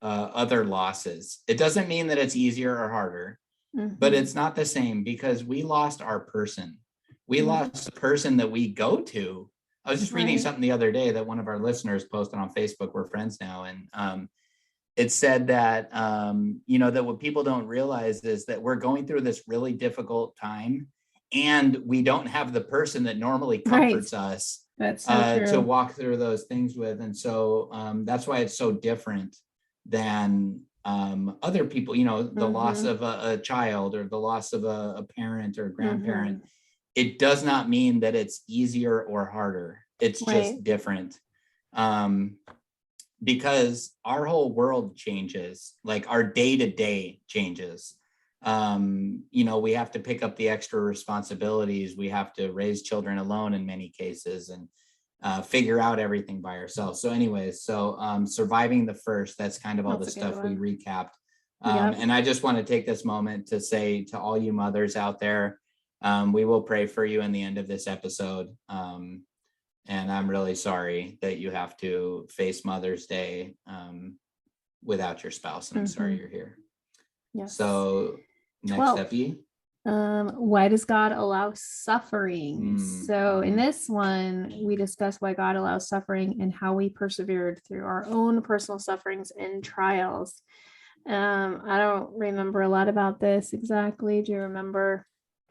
other losses. It doesn't mean that it's easier or harder. But it's not the same, because we lost our person. We lost the person that we go to. I was just reading something the other day that one of our listeners posted on Facebook. We're friends now. And it said that, that what people don't realize is that we're going through this really difficult time. and we don't have the person that normally comforts us That's so to true. walk through those things with. And so that's why it's so different than other people, you know, the loss of a child or the loss of a parent or a grandparent. It does not mean that it's easier or harder. It's just different. Because our whole world changes, like our day-to-day changes. You know, we have to pick up the extra responsibilities. We have to raise children alone in many cases and figure out everything by ourselves. So anyways, surviving the first, that's kind of all the stuff we recapped. And I just want to take this moment to say to all you mothers out there, we will pray for you in the end of this episode. And I'm really sorry that you have to face Mother's Day without your spouse. And I'm sorry you're here. Yes. So next up, why does God allow suffering? So in this one, we discuss why God allows suffering and how we persevered through our own personal sufferings and trials. I don't remember a lot about this exactly. Do you remember?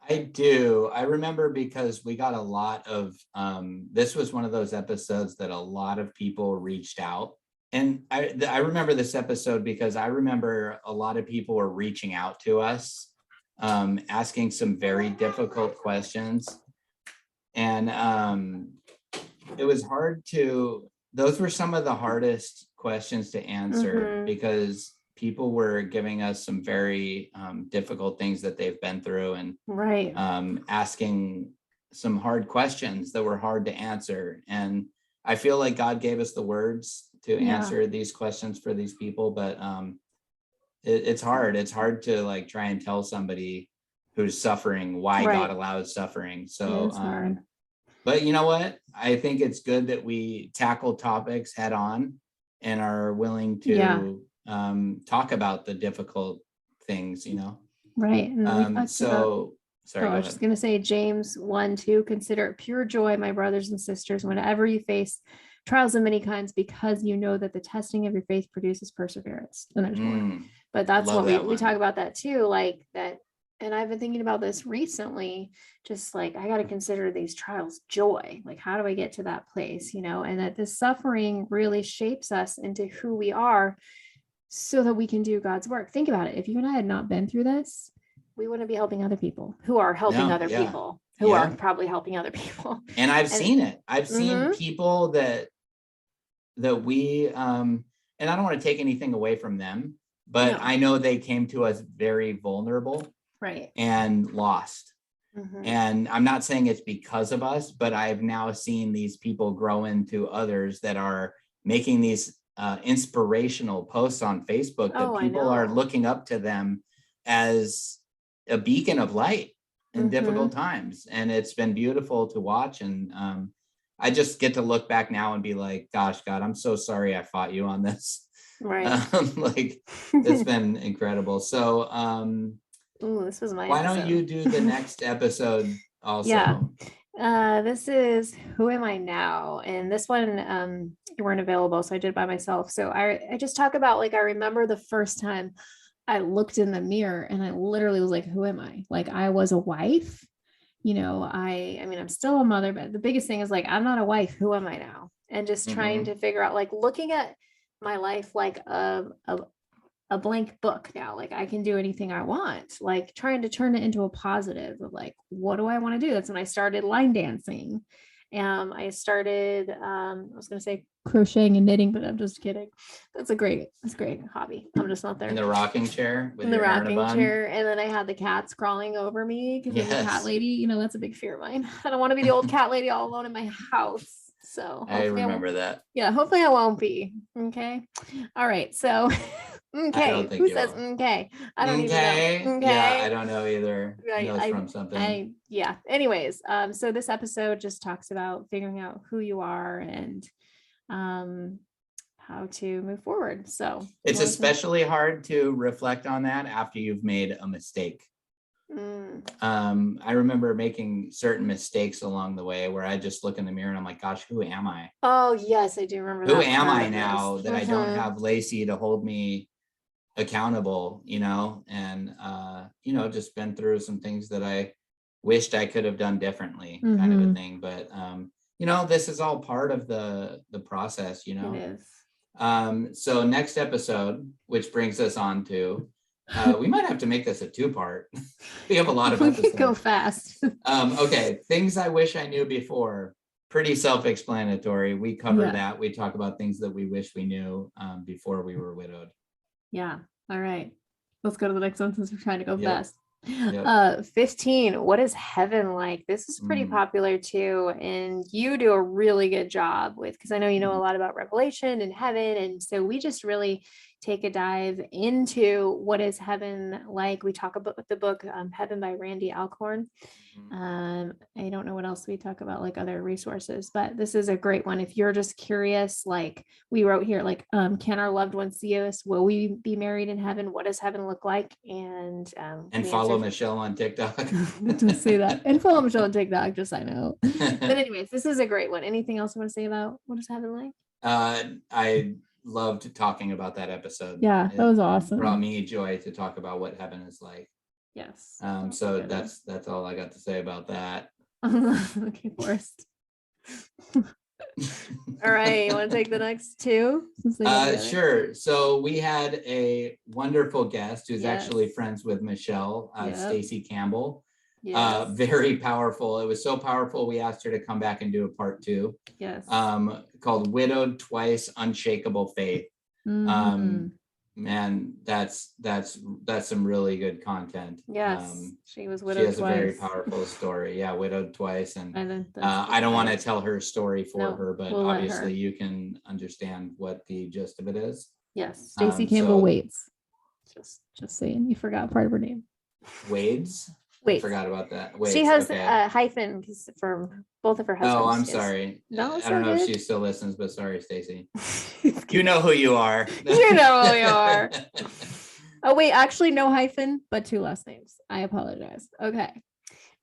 I do. I remember because we got a lot of, this was one of those episodes that a lot of people reached out. And I remember this episode because I remember a lot of people were reaching out to us, asking some very difficult questions. And it was hard those were some of the hardest questions to answer because people were giving us some very difficult things that they've been through and asking some hard questions that were hard to answer. And I feel like God gave us the words to answer these questions for these people, but it's hard. It's hard to like try and tell somebody who's suffering why God allows suffering. So, but you know what? I think it's good that we tackle topics head on and are willing to talk about the difficult things, you know? Right. And sorry, I was just going to say James 1:2, consider it pure joy, my brothers and sisters, whenever you face trials of many kinds, because you know that the testing of your faith produces perseverance. And there's more, but that's what we talk about that too, like that. And I've been thinking about this recently, just like, I got to consider these trials joy. Like, how do I get to that place, you know, and that the suffering really shapes us into who we are so that we can do God's work. Think about it. If you and I had not been through this, we wouldn't be helping other people who are helping other people who are probably helping other people. And I've seen it. I've seen people that we, and I don't want to take anything away from them, but I know they came to us very vulnerable and lost. And I'm not saying it's because of us, but I've now seen these people grow into others that are making these inspirational posts on Facebook that people are looking up to them as a beacon of light in difficult times. And it's been beautiful to watch. And I just get to look back now and be like, gosh, God, I'm so sorry I fought you on this. Like, it's been incredible. So this was my why don't you do the next episode also? This is Who Am I Now? And this one, you weren't available, so I did it by myself. So I just talk about, like, I remember the first time I looked in the mirror and I literally was like, who am I? Like, I was a wife, you know, I mean, I'm still a mother, but the biggest thing is like, I'm not a wife. Who am I now? And just trying to figure out, like, looking at my life like a blank book now. Like, I can do anything I want, like trying to turn it into a positive of like, what do I want to do? That's when I started line dancing. I started, I was going to say crocheting and knitting, but I'm just kidding. That's a great hobby. I'm just not there. In the rocking chair. In the rocking chair. And then I had the cats crawling over me because I'm a cat lady. You know, that's a big fear of mine. I don't want to be the old cat lady all alone in my house. So I remember that. Yeah, hopefully I won't be. Okay. All right. So okay. Who says okay? I don't even know. Okay. Yeah, I don't know either. Right. From something. Anyways, so this episode just talks about figuring out who you are and how to move forward. So it's especially hard to reflect on that after you've made a mistake. I remember making certain mistakes along the way where I just look in the mirror and I'm like, gosh, who am I? Oh yes, I do remember. Who am I now that I don't have Lacey to hold me accountable, you know? And you know, just been through some things that I wished I could have done differently, kind of a thing. But this is all part of the process, It is. So next episode, which brings us on to, we might have to make this a 2-part. We have a lot of episodes. We go fast. Okay, things I wish I knew before. Pretty self-explanatory. We cover that. We talk about things that we wish we knew before we were widowed. Yeah. All right. Let's go to the next one since we're trying to go fast. Yep. 15. What is heaven like? This is pretty popular too, and you do a really good job with, because I know you know a lot about Revelation and heaven, and so we just really take a dive into what is heaven like. We talk about the book Heaven by Randy Alcorn. I don't know what else we talk about, like other resources, but this is a great one if you're just curious. Like we wrote here, like can our loved ones see us? Will we be married in heaven? What does heaven look like? And follow Michelle on TikTok. To say that, and follow Michelle on TikTok, just I know. But anyways, this is a great one. Anything else you want to say about what is heaven like? I loved talking about that episode. Yeah, that was awesome. It brought me joy to talk about what heaven is like. Yes. So that's all I got to say about that. Okay, Forrest. All right, you want to take the next two? Sure. So we had a wonderful guest who's actually friends with Michelle, Stacy Campbell. Very powerful. It was so powerful we asked her to come back and do a part 2. Called Widowed Twice, Unshakable Faith. Man, that's some really good content. She was widowed twice. She has a very powerful story. Widowed twice, and I don't want to tell her story for her, but obviously you can understand what the gist of it is. Yes, Stacy Campbell Waits. Just saying, you forgot part of her name. Wades. Wait, I forgot about that. Wait, she has a hyphen from both of her husbands. Oh, I'm sorry. No, I don't know if she still listens, but sorry, Stacy. You You know who you are. You know who you are. Oh wait, actually no hyphen, but 2 last names. I apologize. Okay,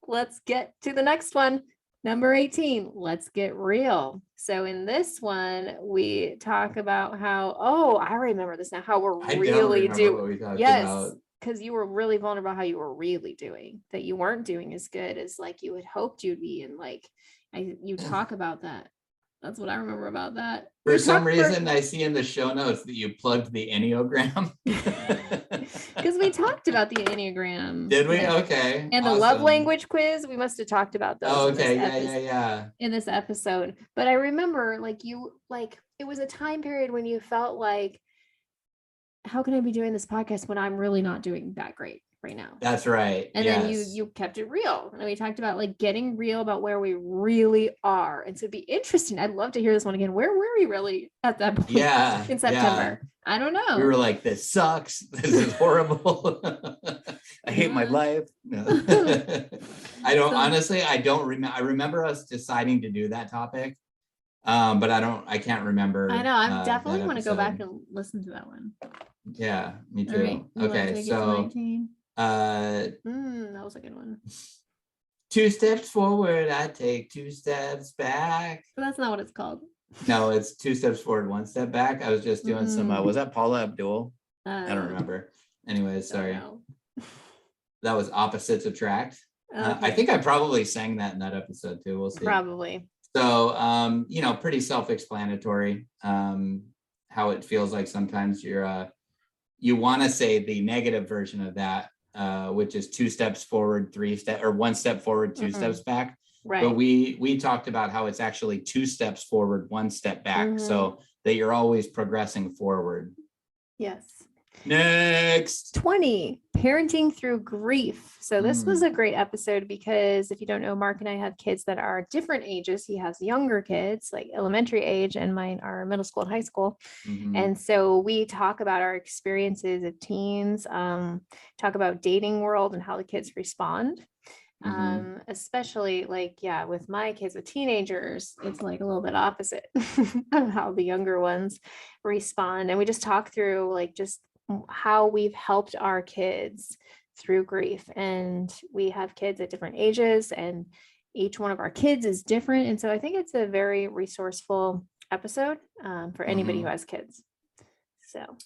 let's get to the next one. Number 18. Let's get real. So in this one, we talk about how, I remember this now, how we're really doing. Yes. Because you were really vulnerable how you were really doing, that you weren't doing as good as like you had hoped you'd be, and like you talk about that. That's what I remember about that. For some reason, I see in the show notes that you plugged the Enneagram. Because we talked about the Enneagram. Did we? Okay. And the love language quiz, we must have talked about those. Oh, okay. Yeah. In this episode. But I remember it was a time period when you felt like, how can I be doing this podcast when I'm really not doing that great right now? That's right. And then you kept it real. And we talked about like getting real about where we really are. And so it'd be interesting. I'd love to hear this one again. Where were we really at that point in September? I don't know. We were like, this sucks. This is horrible. I hate my life. No. I don't remember. I remember us deciding to do that topic. But I can't remember. I know. I definitely want to go back and listen to that one. Yeah, me too. Right, okay, so that was a good one. 2 steps forward, I take 2 steps back. But that's not what it's called. No, it's 2 steps forward, 1 step back. I was just doing some. Was that Paula Abdul? I don't remember. Anyways, sorry. That was Opposites Attract. Okay. I think I probably sang that in that episode too. We'll see. Probably. So, pretty self-explanatory. How it feels like sometimes you want to say the negative version of that, which is 2 steps forward, 1 step forward, 2 steps back. Right. But we talked about how it's actually 2 steps forward, 1 step back, so that you're always progressing forward. Yes. Next. 20, parenting through grief. So this was a great episode because if you don't know, Mark and I have kids that are different ages. He has younger kids, like elementary age, and mine are middle school and high school. And so we talk about our experiences of teens, talk about dating world and how the kids respond. Especially with my kids with teenagers, it's like a little bit opposite of how the younger ones respond. And we just talk through just how we've helped our kids through grief. And we have kids at different ages, and each one of our kids is different. And so I think it's a very resourceful episode for anybody who has kids. So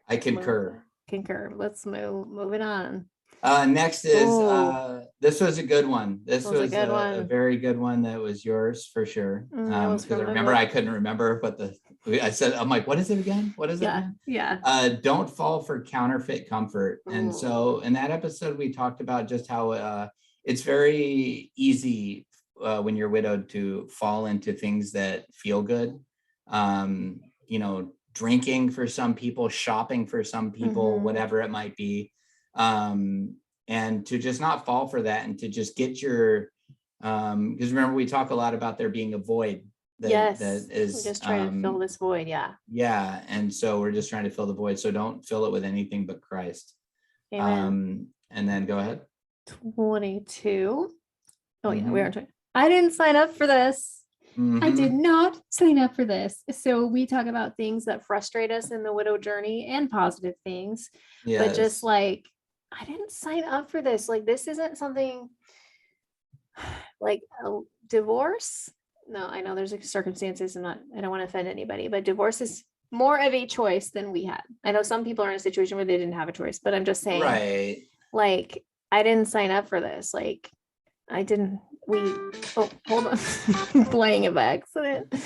I concur. Let's move it on. Next is This was a good one. This was a was good a one. very good one. That was yours for sure. That was Because I from my remember book. I couldn't remember what I said. I'm like, what is it again? What is it Yeah, again? yeah. Don't fall for counterfeit comfort. And so in that episode, we talked about just how it's very easy when you're widowed to fall into things that feel good. You know, drinking for some people, shopping for some people, whatever it might be. And to just not fall for that, and to just get your because remember, we talk a lot about there being a void that is we're just trying to fill this void. Yeah, and so we're just trying to fill the void, so don't fill it with anything but Christ. Amen. And then go ahead. 22. Oh yeah, we are trying. I didn't sign up for this. I did not sign up for this. So we talk about things that frustrate us in the widow journey and positive things. But just like, I didn't sign up for this. Like, this isn't something like a divorce. No, I know there's circumstances. I don't want to offend anybody, but divorce is more of a choice than we had. I know some people are in a situation where they didn't have a choice, but I'm just saying, right. Like, I didn't sign up for this. Like, I didn't. Oh, hold on. Playing it by accident. Do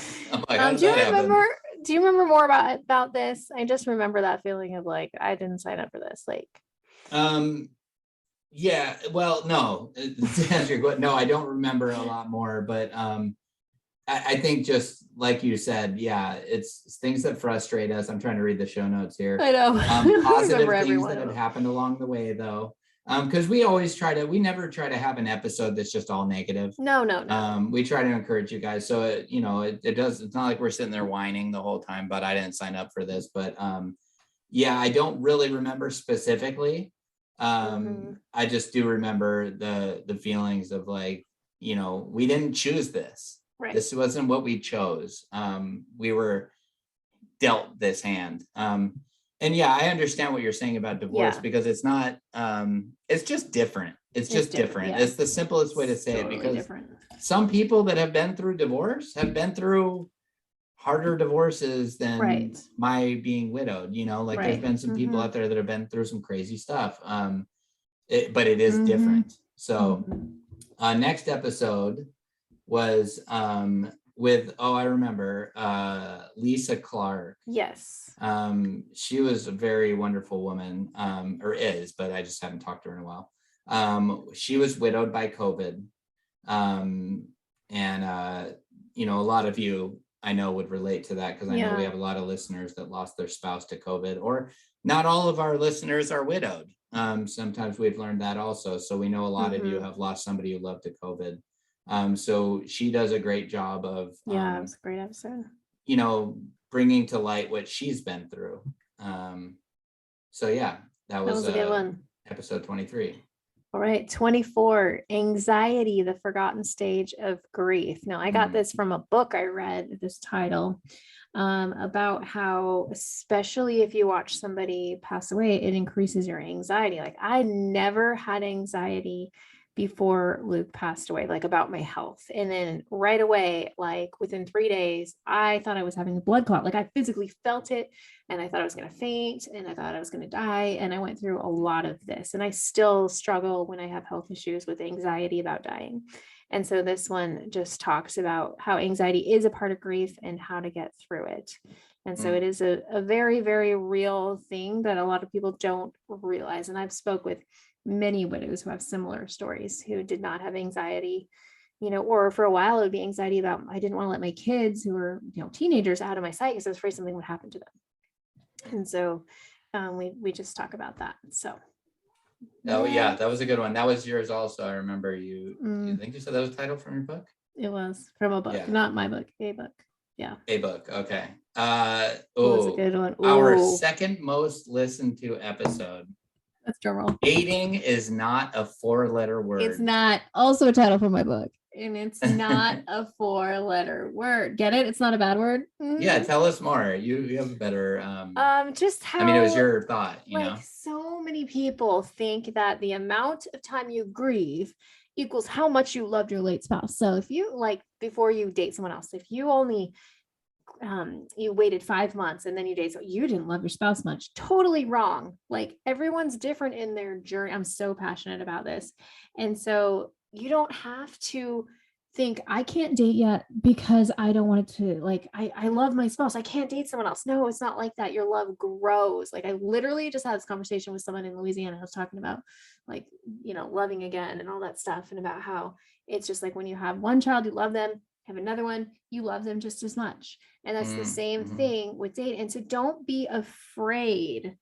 you remember more about this? I just remember that feeling of like, I didn't sign up for this. Like, yeah, well, no, no, I don't remember a lot more, but I think just like you said, yeah, it's things that frustrate us. I'm trying to read the show notes here. I know. Positive things that have happened along the way, though. Because we never try to have an episode that's just all negative. No. We try to encourage you guys. So, it's not like we're sitting there whining the whole time, but I didn't sign up for this. But yeah, I don't really remember specifically. I just do remember the feelings of like, we didn't choose this. Right. This wasn't what we chose. We were dealt this hand. And yeah, I understand what you're saying about divorce because it's not, it's just different. It's just different. Yeah. It's the simplest way to say it, because some people that have been through divorce have been through harder divorces than my being widowed, there's been some people out there that have been through some crazy stuff. But it is different. So next episode was with, I remember, Lisa Clark. Yes. She was a very wonderful woman, or is, but I just haven't talked to her in a while. She was widowed by COVID. And a lot of you I know would relate to that, because I know we have a lot of listeners that lost their spouse to COVID, or not all of our listeners are widowed. Sometimes we've learned that also. So we know a lot of you have lost somebody you love to COVID. So she does a great job of it was a great episode, bringing to light what she's been through. So yeah, that was a good one. Episode 23. All right, 24, anxiety, the forgotten stage of grief. Now, I got this from a book I read, this title, about how, especially if you watch somebody pass away, it increases your anxiety. Like, I never had anxiety before Luke passed away, like about my health. And then right away, like within 3 days, I thought I was having a blood clot. Like, I physically felt it, and I thought I was going to faint, and I thought I was going to die. And I went through a lot of this, and I still struggle when I have health issues with anxiety about dying. And so this one just talks about how anxiety is a part of grief and how to get through it. And so it is a very, very real thing that a lot of people don't realize. And I've spoke with many widows who have similar stories, who did not have anxiety, or for a while it would be anxiety about, I didn't want to let my kids, who were, teenagers, out of my sight, because I was afraid something would happen to them. And so we just talk about that. So. Oh yeah, that was a good one. That was yours also. I remember you think you said that was a title from your book? It was from a book, not my book, a book. Yeah. A book. Okay. That was a good one. Our second most listened to episode. That's drum roll. Dating is not a 4-letter word. It's not. Also a title for my book. And it's not a 4-letter word. Get it? It's not a bad word. Yeah, tell us more. You have a better just how, it was your thought, so many people think that the amount of time you grieve equals how much you loved your late spouse. So if you, before you date someone else, if you only you waited 5 months and then you dated, so you didn't love your spouse much. Totally wrong. Like everyone's different in their journey. I'm so passionate about this. And so you don't have to think I can't date yet because I don't want it to, like, I love my spouse, I can't date someone else. No, it's not like that. Your love grows. Like I literally just had this conversation with someone in Louisiana. I was talking about like, loving again and all that stuff, and about how it's just like when you have one child, you love them, have another one, you love them just as much. And that's the same thing with dating. And so don't be afraid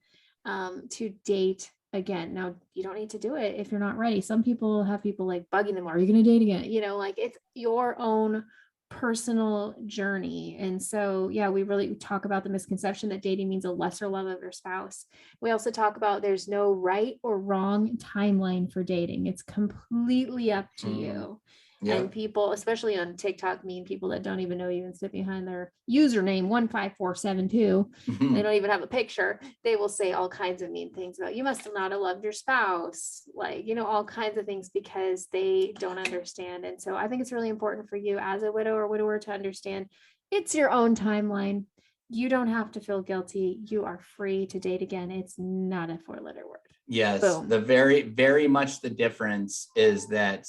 to date again. Now, you don't need to do it if you're not ready. Some people have people like bugging them, are you going to date again? Like it's your own personal journey. And so, yeah, we really talk about the misconception that dating means a lesser love of your spouse. We also talk about there's no right or wrong timeline for dating. It's completely up to you. Yep. And people, especially on TikTok, mean people that don't even know you and sit behind their username 15472. They don't even have a picture. They will say all kinds of mean things about you must not have loved your spouse, like, all kinds of things, because they don't understand. And so I think it's really important for you as a widow or widower to understand it's your own timeline. You don't have to feel guilty. You are free to date again. It's not a 4-letter word. Yes. Boom. The very much the difference is that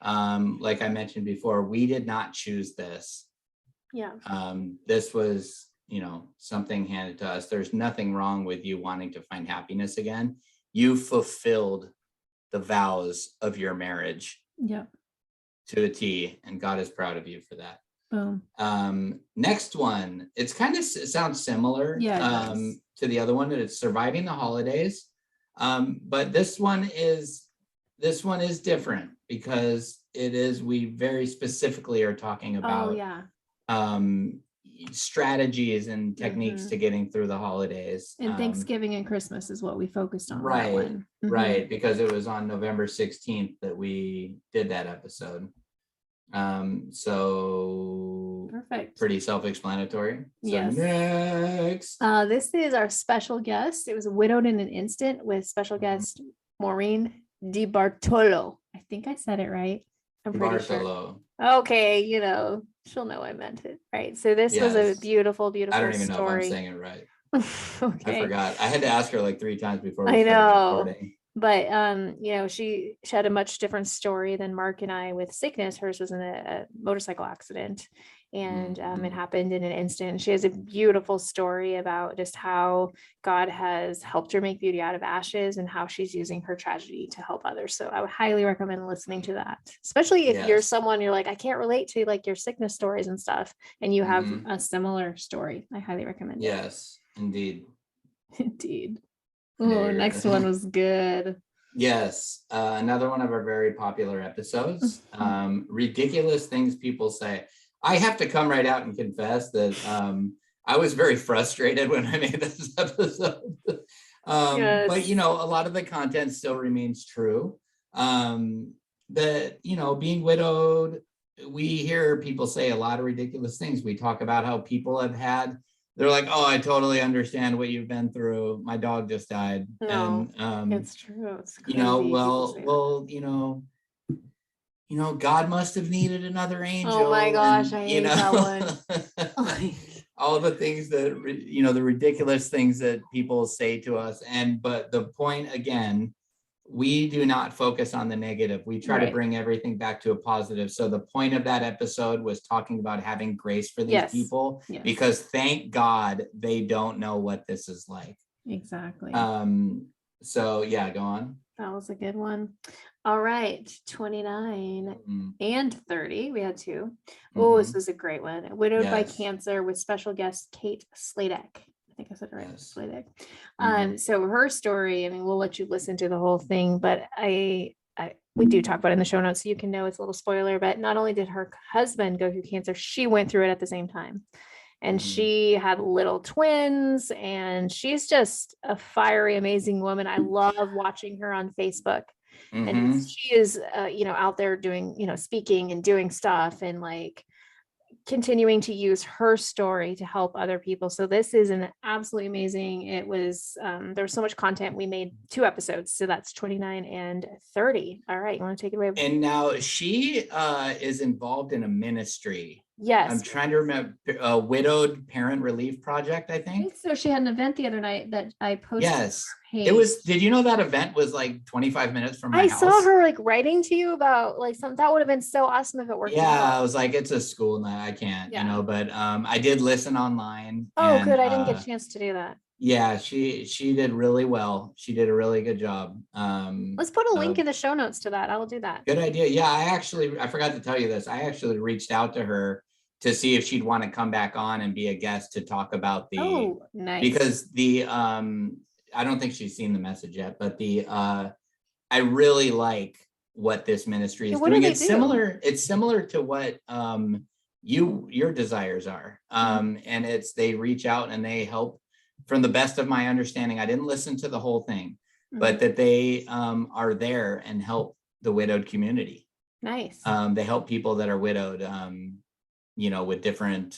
like I mentioned before, we did not choose this. Yeah. This was, something handed to us. There's nothing wrong with you wanting to find happiness again. You fulfilled the vows of your marriage. Yeah. To a T, and God is proud of you for that. Boom. Next one, it's kind of sounds similar to the other one, that it's surviving the holidays. But this one is different because we very specifically are talking about strategies and techniques to getting through the holidays. And Thanksgiving and Christmas is what we focused on. Right, that one. Right, because it was on November 16th that we did that episode. So perfect. Pretty self-explanatory. So yes. Next. This is our special guest. It was Widowed in an Instant with special guest Maureen DiBartolo. I think I said it right. I'm pretty sure. Okay, she'll know I meant it, right? So this was a beautiful, beautiful story. I don't even know if I'm saying it right. Okay. I forgot. I had to ask her like 3 times before we started recording. But she had a much different story than Mark and I with sickness. Hers was in a motorcycle accident, and it happened in an instant. She has a beautiful story about just how God has helped her make beauty out of ashes and how she's using her tragedy to help others. So I would highly recommend listening to that, especially if you're someone you're like, I can't relate to like your sickness stories and stuff, and you have a similar story. I highly recommend it. Yes, indeed. Indeed. Oh, next one was good. Yes, another one of our very popular episodes. Ridiculous things people say. I have to come right out and confess that I was very frustrated when I made this episode. But a lot of the content still remains true. Being widowed, we hear people say a lot of ridiculous things. We talk about how people they're like, oh, I totally understand what you've been through. My dog just died. No, and it's true. It's crazy. God must have needed another angel. Oh my gosh, I hate that one. All the things that, the ridiculous things that people say to us. But the point again, we do not focus on the negative. We try to bring everything back to a positive. So the point of that episode was talking about having grace for these people, because thank God they don't know what this is like. Exactly. So yeah, go on. That was a good one. All right, 29 and 30. We had 2. Oh, this was a great one. Widowed by Cancer with special guest Kate Sladek. I think I said it right. Sladek. So her story, we'll let you listen to the whole thing, but we do talk about it in the show notes, so you can know it's a little spoiler. But not only did her husband go through cancer, she went through it at the same time. And she had little twins, and she's just a fiery, amazing woman. I love watching her on Facebook. And she is, out there doing, speaking and doing stuff, and like continuing to use her story to help other people. So this is an absolutely amazing. It was, there's so much content. We made 2 episodes. So that's 29 and 30. All right. You want to take it away? And now she is involved in a ministry I'm Yes. trying to remember, Widowed Parent Relief Project, I I think. think so. She had an event the other night that I posted on Yes. her It was, page. did you know that event was like 25 minutes from my I saw house? her like writing to you about like something that would have been so awesome if it worked Yeah, I out. was like, it's a school night, I can't, you Yeah. know, but I did listen online, Oh, and good. I didn't get a chance to do that. yeah, she did really well. She did a really good job. Let's put a link So in the show notes to that. I will do that. good idea. Yeah, I forgot to tell you this. I actually reached out to her to see if she'd want to come back on and be a guest to talk about Oh, nice. because I don't think she's seen the message yet, but I really like what this ministry is What do doing. they It's do? similar to what your desires are. And they reach out and they help, from the best of my understanding. I didn't listen to the whole thing, but that they are there and help the widowed community. Nice. They help people that are widowed, with different.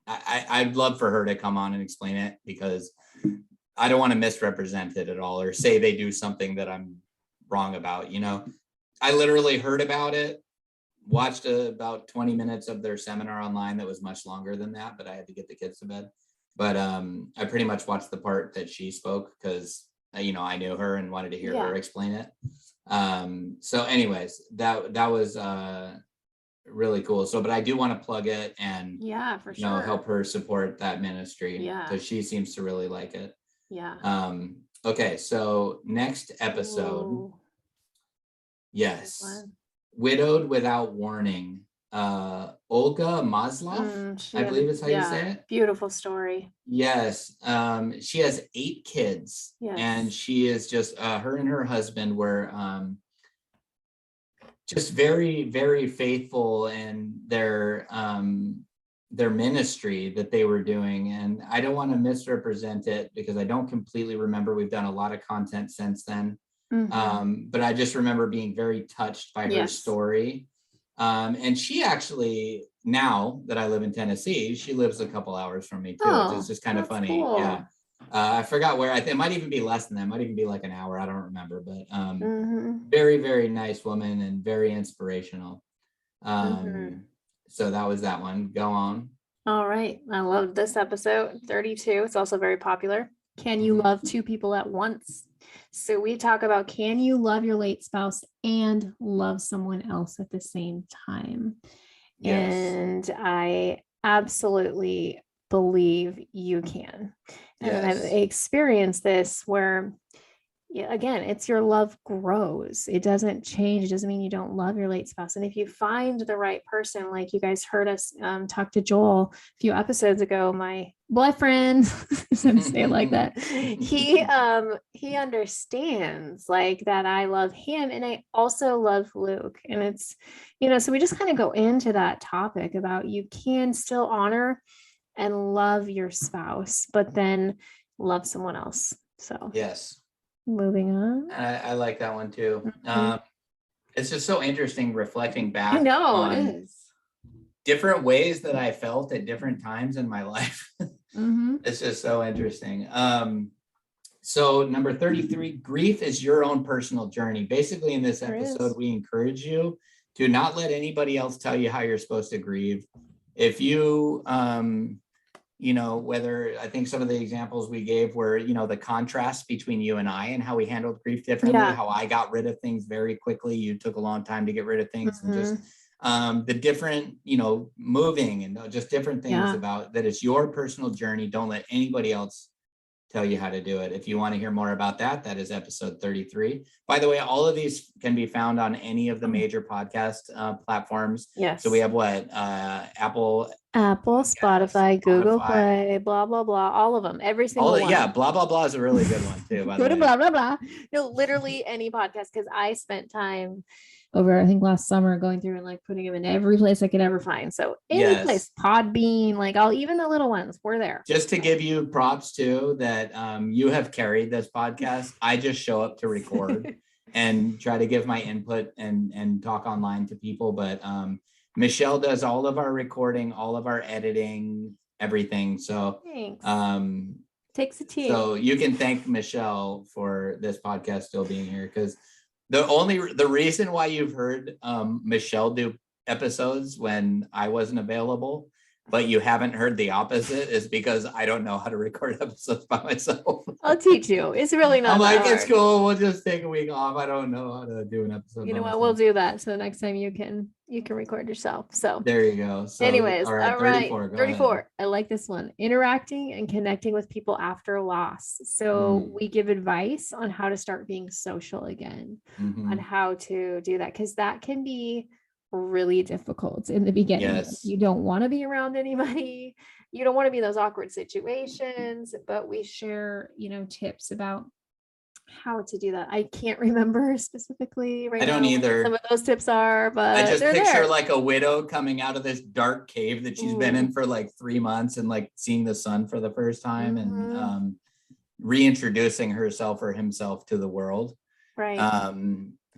I'd love for her to come on and explain it, because I don't want to misrepresent it at all or say they do something that I'm wrong about. I literally heard about it, watched about 20 minutes of their seminar online that was much longer than that, but I had to get the kids to bed. But I pretty much watched the part that she spoke because I knew her and wanted to hear her explain it. So anyways, that was really cool. So, but I do want to plug it and for sure. help her support that ministry, because she seems to really like it. Okay, so next episode. Ooh. Yes. Widowed Without Warning. Olga Maslov, I believe is how you say it. Beautiful story. Yes. She has 8 kids. Yes. And she is just her and her husband were just very, very faithful in their ministry that they were doing. And I don't want to misrepresent it because I don't completely remember. We've done a lot of content since then. But I just remember being very touched by her story. And she actually, now that I live in Tennessee, she lives a couple hours from me too, which is just kind of funny. Cool. Yeah. I forgot where. It might even be less than that. It might even be like an hour. I don't remember, but very, very nice woman and very inspirational. So that was that one. Go on. All right. I love this episode 32. It's also very popular. Can you love 2 people at once? So we talk about, can you love your late spouse and love someone else at the same time? Yes. And I absolutely believe you can. And I've experienced this where, again, it's your love grows. It doesn't change. It doesn't mean you don't love your late spouse. And if you find the right person, like you guys heard us talk to Joel a few episodes ago, my boyfriend, I'm say it like that. He understands like that I love him and I also love Luke. And it's, so we just kind of go into that topic about you can still honor and love your spouse, but then love someone else. So yes. Moving on. I like that one too. It's just so interesting reflecting back. I know it is. Different ways that I felt at different times in my life. It's just so interesting. So number 33, grief is your own personal journey. Basically, in this episode, we encourage you to not let anybody else tell you how you're supposed to grieve. If you whether I think some of the examples we gave were, the contrast between you and I and how we handled grief differently, how I got rid of things very quickly. You took a long time to get rid of things and just the different, moving and just different things about that. It's your personal journey. Don't let anybody else tell you how to do it. If you want to hear more about that, that is episode 33. By the way, all of these can be found on any of the major podcast platforms. Yes. So we have Apple, Spotify, Google Play, blah, blah, blah, all of them, every single one. Yeah, blah, blah, blah is a really good one too. Go to blah, blah, blah. No, literally any podcast, because I spent time over, I think last summer, going through and like putting them in every place I could ever find. So any place, Podbean, like even the little ones, we're there. Just to give you props too, that you have carried this podcast. I just show up to record and try to give my input and talk online to people. But Michelle does all of our recording, all of our editing, everything. So thanks. Takes a team. So you can thank Michelle for this podcast still being here, because the reason why you've heard Michelle do episodes when I wasn't available, but you haven't heard the opposite, is because I don't know how to record episodes by myself. I'll teach you. It's really not I'm like, that it's hard. cool. We'll just take a week off. I don't know how to do an episode. You know by what? We'll myself. do that. So next time you can record yourself. So There you go. So, anyways, all right, 34. Go 34. ahead. I like this one. Interacting and connecting with people after loss. So we give advice on how to start being social again, on how to do that, because that can be really difficult in the beginning. Yes. You don't want to be around anybody. You don't want to be in those awkward situations, but we share, tips about how to do that. I can't remember specifically right I don't now either. what some of those tips are, but I just they're picture there. like a widow coming out of this dark cave that she's been in for like 3 months and like seeing the sun for the first time and reintroducing herself or himself to the world. Right.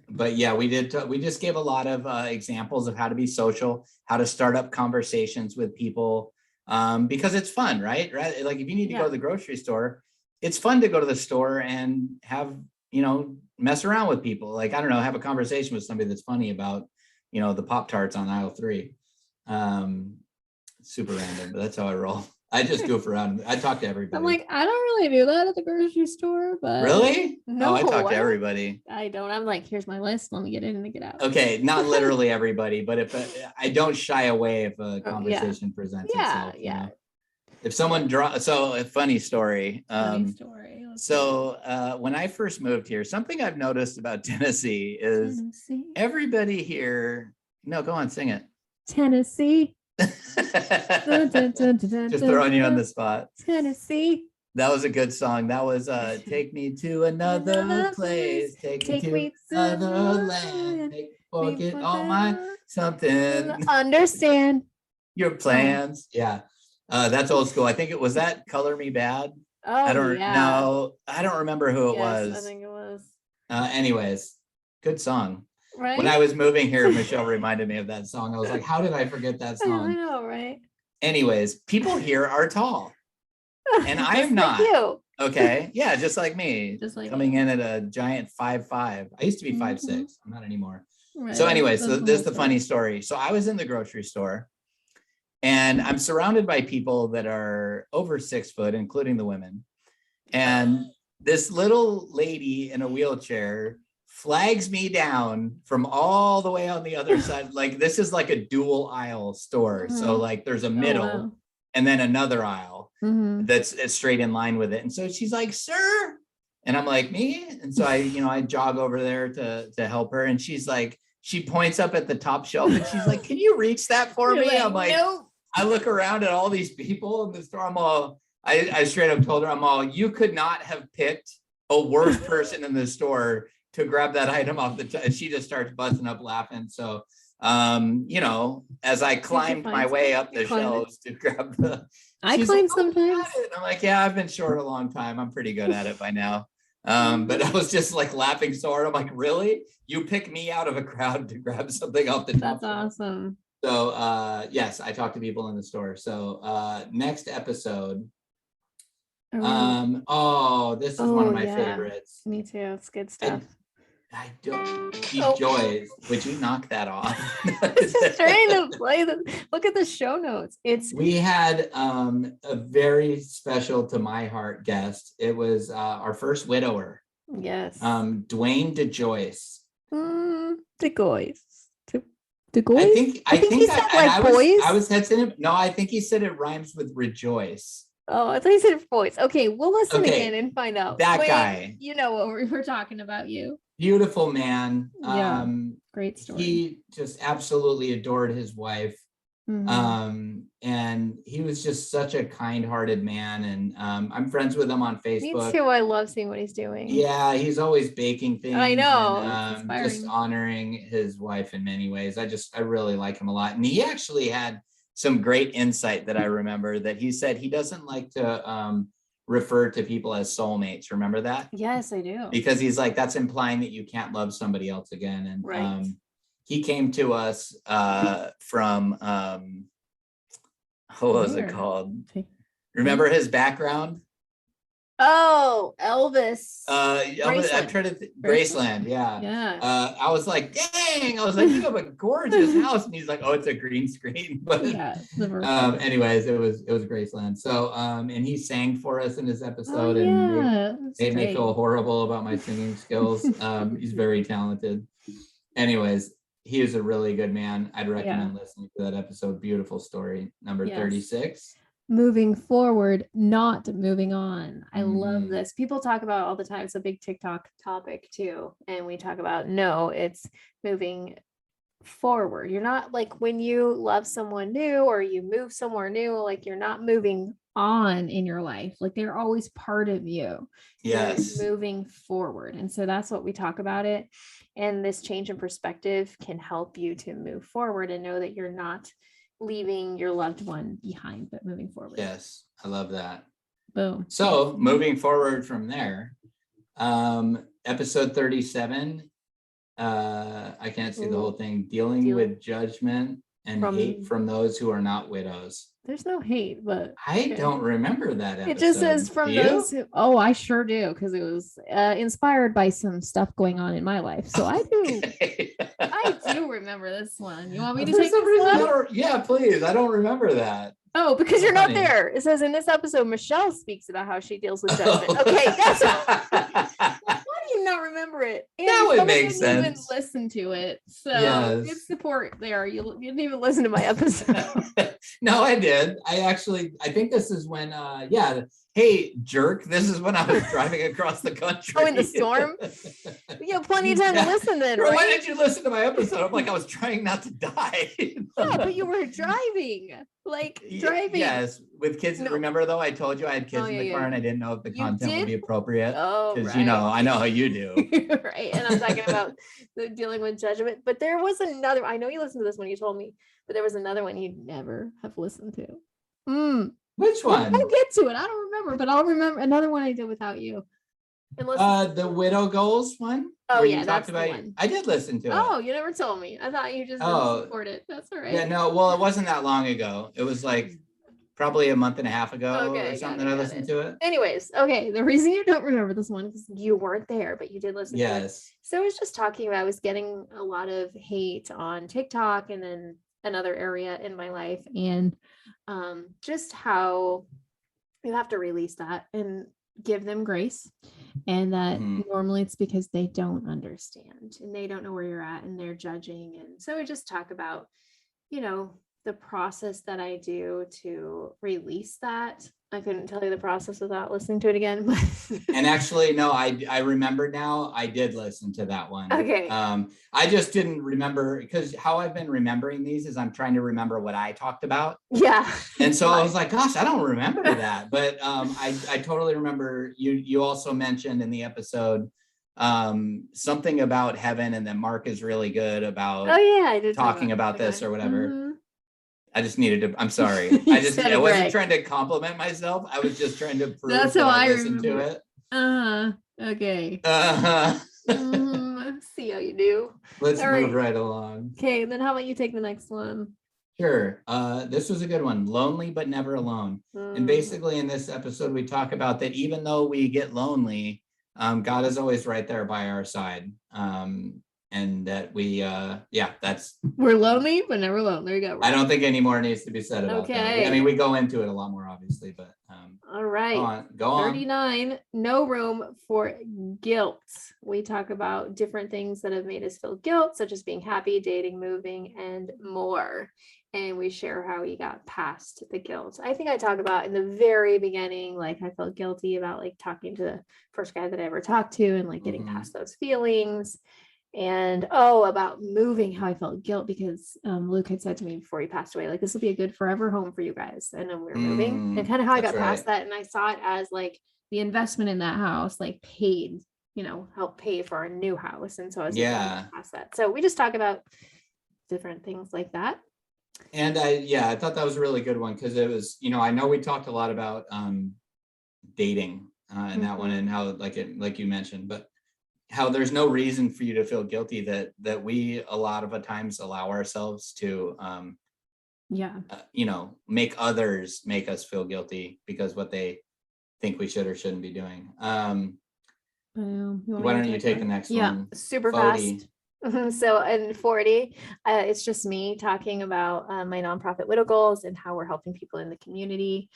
But yeah, we just gave a lot of examples of how to be social, how to start up conversations with people, because it's fun, right? Like if you need to go to the grocery store, it's fun to go to the store and have, mess around with people. Like, I don't know, have a conversation with somebody that's funny about, the Pop-Tarts on aisle 3. Super random, but that's how I roll. I just goof around. I talk to everybody. I'm like, I don't really do that at the grocery store, but really? No, I talk to everybody. I don't. I'm like, here's my list. Let me get in and get out. Okay, not literally everybody, but if I don't shy away if a conversation presents itself. Yeah. If someone so a funny story. So when I first moved here, something I've noticed about Tennessee is everybody here. No, go on, sing it. Tennessee. Just throwing you on the spot. Tennessee. That was a good song. That was take me to another place. Take me to another land. Forget all my something. Understand your plans. Yeah. That's old school. I think it was that Color Me Bad. Oh, I don't know. I don't remember who it was. I think it was. Anyways, good song. Right. When I was moving here, Michelle reminded me of that song. I was like, how did I forget that song? I know, right? Anyways, people here are tall. And I am not. Like you. Okay. Yeah, just like me. Just like coming in at a giant 5'5". I used to be 5'6". I'm not anymore. Right. So anyways, so this is the funny story. So I was in the grocery store and I'm surrounded by people that are over 6 foot, including the women. And this little lady in a wheelchair flags me down from all the way on the other side. Like this is like a dual aisle store. So like there's a middle and then another aisle that's straight in line with it. And so she's like, sir. And I'm like, me? And so I jog over there to help her. And she's like, she points up at the top shelf and she's like, can you reach that for me? I'm like, nope. I look around at all these people in the store. I straight up told her, you could not have picked a worse person in the store to grab that item off the and she just starts busting up laughing. So as I climbed my way up the shelves to grab I climb sometimes. I'm like, yeah, I've been short a long time. I'm pretty good at it by now. But I was just like laughing so hard. I'm like, really? You pick me out of a crowd to grab something off the top. That's awesome. So yes, I talk to people in the store. So next episode. This is one of my favorites. Me too. It's good stuff. I don't. These joys. Would you knock that off? Just trying to play them. Look at the show notes. We had a very special to my heart guest. It was our first widower. Yes. Dwayne DeJoyce. DeGoyce. I think he said like boys. I was hesitant. No, I think he said it rhymes with rejoice. Oh, I thought he said voice. Okay, we'll listen again and find out. That guy. You know what we're talking about you. Beautiful man. Yeah. Great story. He just absolutely adored his wife. And he was just such a kind-hearted man. And I'm friends with him on Facebook. Me too. I love seeing what he's doing. Yeah, he's always baking things. I know. And, just honoring his wife in many ways. I really like him a lot. And he actually had some great insight that I remember that he said he doesn't like to refer to people as soulmates. Remember that? Yes, I do. Because he's like, that's implying that you can't love somebody else again. And he came to us from, what was it called? Remember his background? Oh, Elvis. I'm trying to Graceland, yeah. Yeah. I was like, dang, I was like, you have a gorgeous house, and he's like, oh, it's a green screen. But Yeah. anyways, it was Graceland. So and he sang for us in this Oh, episode, and yeah. made me feel horrible about my singing skills. He's very talented. Anyways, he is a really good man. I'd recommend listening to that episode. Beautiful story, number 36. Moving forward, not moving on. I love this. People talk about all the time. It's a big TikTok topic too. And we talk about, no, it's moving forward. You're not like when you love someone new or you move somewhere new, like you're not moving on in your life. Like they're always part of you. Yes. You're moving forward. And so that's what we talk about it. And this change in perspective can help you to move forward and know that you're not leaving your loved one behind, but moving forward. Yes, I love that. Boom. So moving forward from there, episode 37, I can't see the whole thing, dealing with judgment and hate from those who are not widows. There's no hate, but I don't remember that episode. It just says from those who, oh, I sure do, because it was inspired by some stuff going on in my life. So I do. I do remember this one. You want me to take this one? Yeah, please. I don't remember that. Oh, because you're not there. It says in this episode, Michelle speaks about how she deals with judgment. Okay, that's why do you not remember it? And that would make sense. Even listen to it, so good support there. You didn't even listen to my episode. No, I did. I think this is when, hey, jerk, this is when I was driving across the country. Oh, in the storm? You have plenty of time to listen then, right? Why didn't you listen to my episode? I'm like, I was trying not to die. Yeah, but you were driving. Driving. Yes, with kids. No. Remember, though, I told you I had kids in the car and I didn't know if the content would be appropriate. Oh, because, I know how you do. Right, and I'm talking about dealing with judgment. But there was another, I know you listened to this one, you told me, but there was another one you'd never have listened to. Which one? I'll get to it. I don't remember, but I'll remember another one I did without you. The widow goals one. Oh yeah, that's the one. I did listen to it. Oh, you never told me. I thought you just didn't support it. That's all right. Yeah, no. Well, it wasn't that long ago. It was like probably a month and a half ago or something that I listened to it. Anyways, okay. The reason you don't remember this one is you weren't there, but you did listen to it. Yes. So I was just talking about, I was getting a lot of hate on TikTok and then another area in my life, and just how you have to release that and give them grace, and that normally it's because they don't understand and they don't know where you're at and they're judging. And so we just talk about, the process that I do to release that. I couldn't tell you the process without listening to it again. And actually, no, I remember now. I did listen to that one. Okay. I just didn't remember, because how I've been remembering these is I'm trying to remember what I talked about. Yeah. And so I was like, gosh, I don't remember that. But I totally remember you also mentioned in the episode something about heaven, and that Mark is really good about I did talking about this or whatever. I just needed to, I'm sorry. I wasn't trying to compliment myself. I was just trying to prove that I listened to it. Okay. See how you do. Let's move right along. Okay, then how about you take the next one? Sure. This was a good one. Lonely but never alone. And basically in this episode, we talk about that even though we get lonely, God is always right there by our side. And that we're lonely but never alone. There you go. I don't think any more needs to be said about that. I mean, we go into it a lot more obviously, but all right. Go on. 39, no room for guilt. We talk about different things that have made us feel guilt, such as being happy, dating, moving, and more. And we share how we got past the guilt. I think I talk about in the very beginning, like I felt guilty about like talking to the first guy that I ever talked to and like getting past those feelings. And about moving, how I felt guilt because Luke had said to me before he passed away, like, this will be a good forever home for you guys. And then we were moving, and kind of how I got past that. And I saw it as like the investment in that house, like paid, helped pay for our new house. And so I was past that. So we just talk about different things like that. And I thought that was a really good one, because it was, I know we talked a lot about dating in that one, and how like you mentioned, but how there's no reason for you to feel guilty that we a lot of the times allow ourselves to make others make us feel guilty because what they think we should or shouldn't be doing. You want Why me to don't you take the next one? Super 40. fast. So in 40, it's just me talking about my nonprofit Widow Goals and how we're helping people in the community.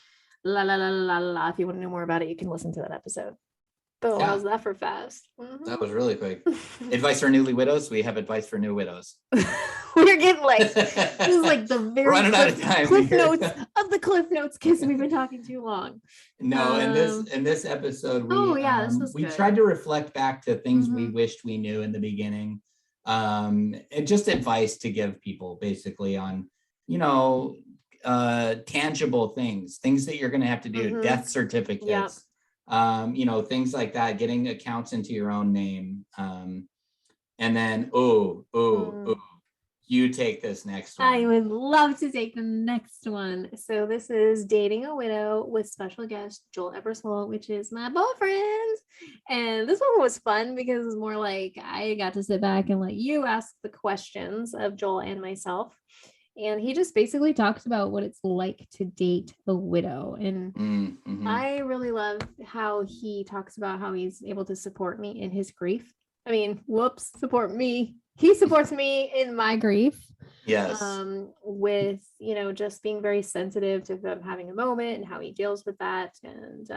La la la la la la. If you want to know more about it, you can listen to that episode. Boom, Yeah. how's that for fast? That was really quick. Advice for newly widows. We have advice for new widows. We're getting like, this is like the very running out of time cliff here. notes of the cliff notes because we've been talking too long. No, in this episode, this was we good. tried to reflect back to things we Mhm. wished we knew in the beginning. And just advice to give people basically on, tangible things that you're going to have to do, Mhm. death certificates, things like that, getting accounts into your own name. And then, you take this next one. I would love to take the next one. So this is Dating a Widow with special guest Joel Ebersole, which is my boyfriend. And this one was fun because it's more like I got to sit back and let you ask the questions of Joel and myself. And he just basically talks about what it's like to date a widow. And Mm-hmm. I really love how he talks about how he's able to support me in his grief. I mean, support me. He supports me in my grief. Yes. With, just being very sensitive to them having a moment and how he deals with that. And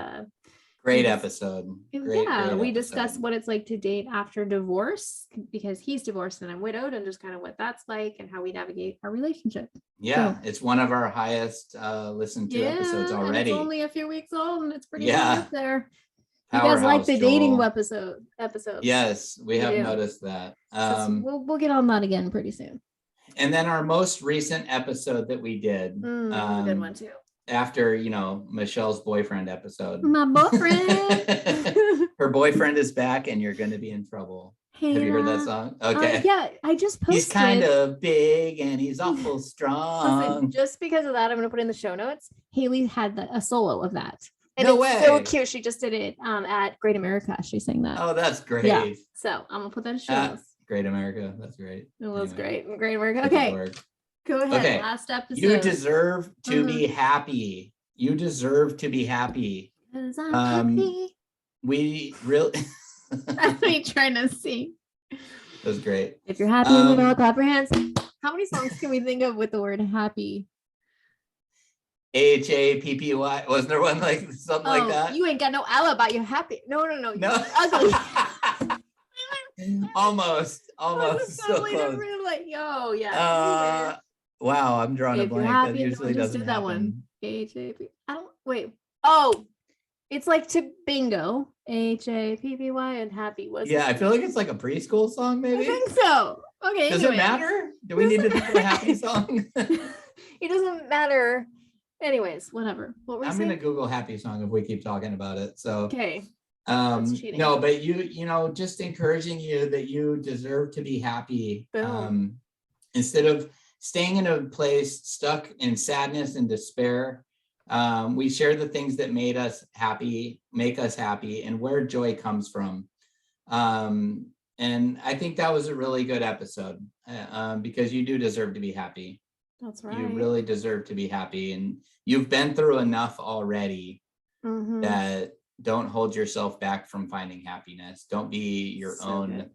great episode. Great we episode. discuss what it's like to date after divorce because he's divorced and I'm widowed, and just kind of what that's like and how we navigate our relationship. Yeah, it's one of our highest listened to episodes already. And it's only a few weeks old and it's pretty good up there. You Powerhouse, guys like the dating Joel. episodes? Yes, we have noticed that. So we'll get on that again pretty soon. And then our most recent episode that we did, a good one too. After Michelle's boyfriend episode. My boyfriend. Her boyfriend is back, and you're going to be in trouble. Hey, have you heard that song? Okay. Yeah, I just posted. He's kind of big and he's awful strong. Listen, just because of that, I'm going to put in the show notes. Haley had a solo of that. And no it's way. So cute. She just did it at Great America. She sang that. Oh, that's great. Yeah. So I'm gonna put that in show notes. Great America. That's great. It was great. Great America. Okay. Go ahead. Okay. Last episode. You deserve to be happy. You deserve to be happy. Because I'm happy. We really That's me trying to sing. That was great. If you're happy in the middle, clap your hands. How many songs can we think of with the word happy? HAPPY. Wasn't there one like something like that? You ain't got no alibi. You're happy. No. No. You're ugly. almost. So close. Like, yeah. Wow, I'm drawing a blank. That usually doesn't happen. That one. HAPPY. I don't wait. Oh, it's like to bingo. HAPPY and happy was. Yeah, I feel like it's like a preschool song, maybe. I think so. Okay. Does it matter? Do we need to think of a happy song? It doesn't matter. Anyways, whatever. What were you saying? I'm gonna Google happy song if we keep talking about it. So okay. No, but just encouraging you that you deserve to be happy. Boom. Instead of staying in a place stuck in sadness and despair. We share the things that make us happy, and where joy comes from. And I think that was a really good episode because you do deserve to be happy. That's right. You really deserve to be happy, and you've been through enough already that don't hold yourself back from finding happiness. Don't be your own,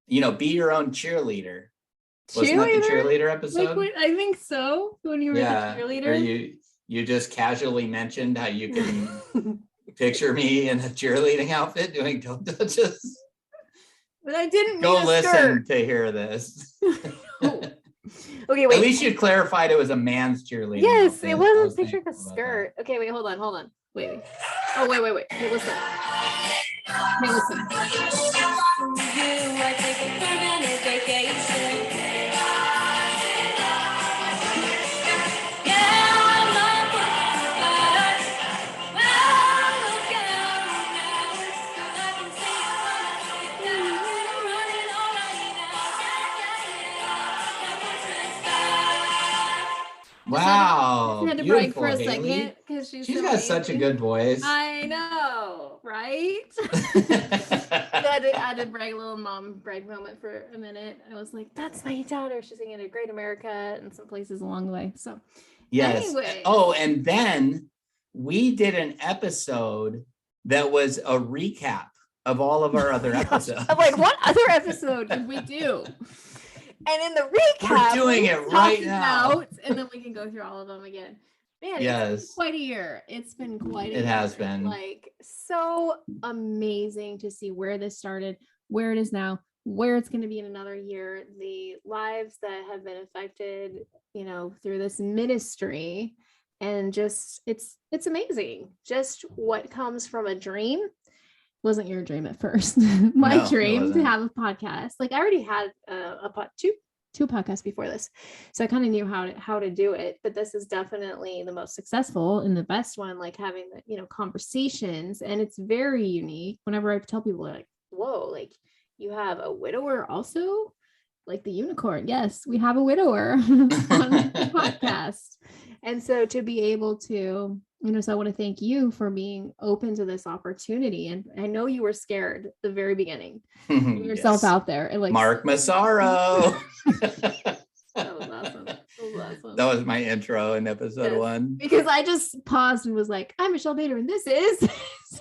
be your own cheerleader. Wasn't that the cheerleader episode? Like, I think so. When you were the cheerleader. Or you just casually mentioned how you can picture me in a cheerleading outfit doing toe touches. But I didn't go listen to hear this. Okay, wait. At least you clarified it was a man's cheerleading. Yes, outfit. it wasn't pictured the skirt. That. Okay, wait, hold on. Wait. Oh, wait. Hey, listen. Wow. I had to break for a second because she's got such a good voice. I know, right? I had to brag, a little mom brag moment for a minute. I was like, that's my daughter. She's singing at Great America and some places along the way. So yes. anyway. Oh, and then we did an episode that was a recap of all of our other episodes. I'm like, what other episode did we do? And in the recap, we're doing it right now. And then we can go through all of them again. Man, yes. It's been quite a year. It's been quite a year. It has been. Like, so amazing to see where this started, where it is now, where it's going to be in another year, the lives that have been affected, you know, through this ministry. And just, it's amazing. Just what comes from a dream. Wasn't your dream at first. My dream to have a podcast. Like, I already had two podcasts before this, so I kind of knew how to do it, but this is definitely the most successful and the best one, like having the, you know, conversations. And it's very unique. Whenever I tell people, like, whoa, like, you have a widower also, like the unicorn. Yes, we have a widower on the podcast. And so to be able to, you know, so I want to thank you for being open to this opportunity. And I know you were scared at the very beginning, yourself out there. And like Mark Massaro. That was awesome. That was my intro in episode 1. Because I just paused and was like, I'm Michelle Bader, and this is.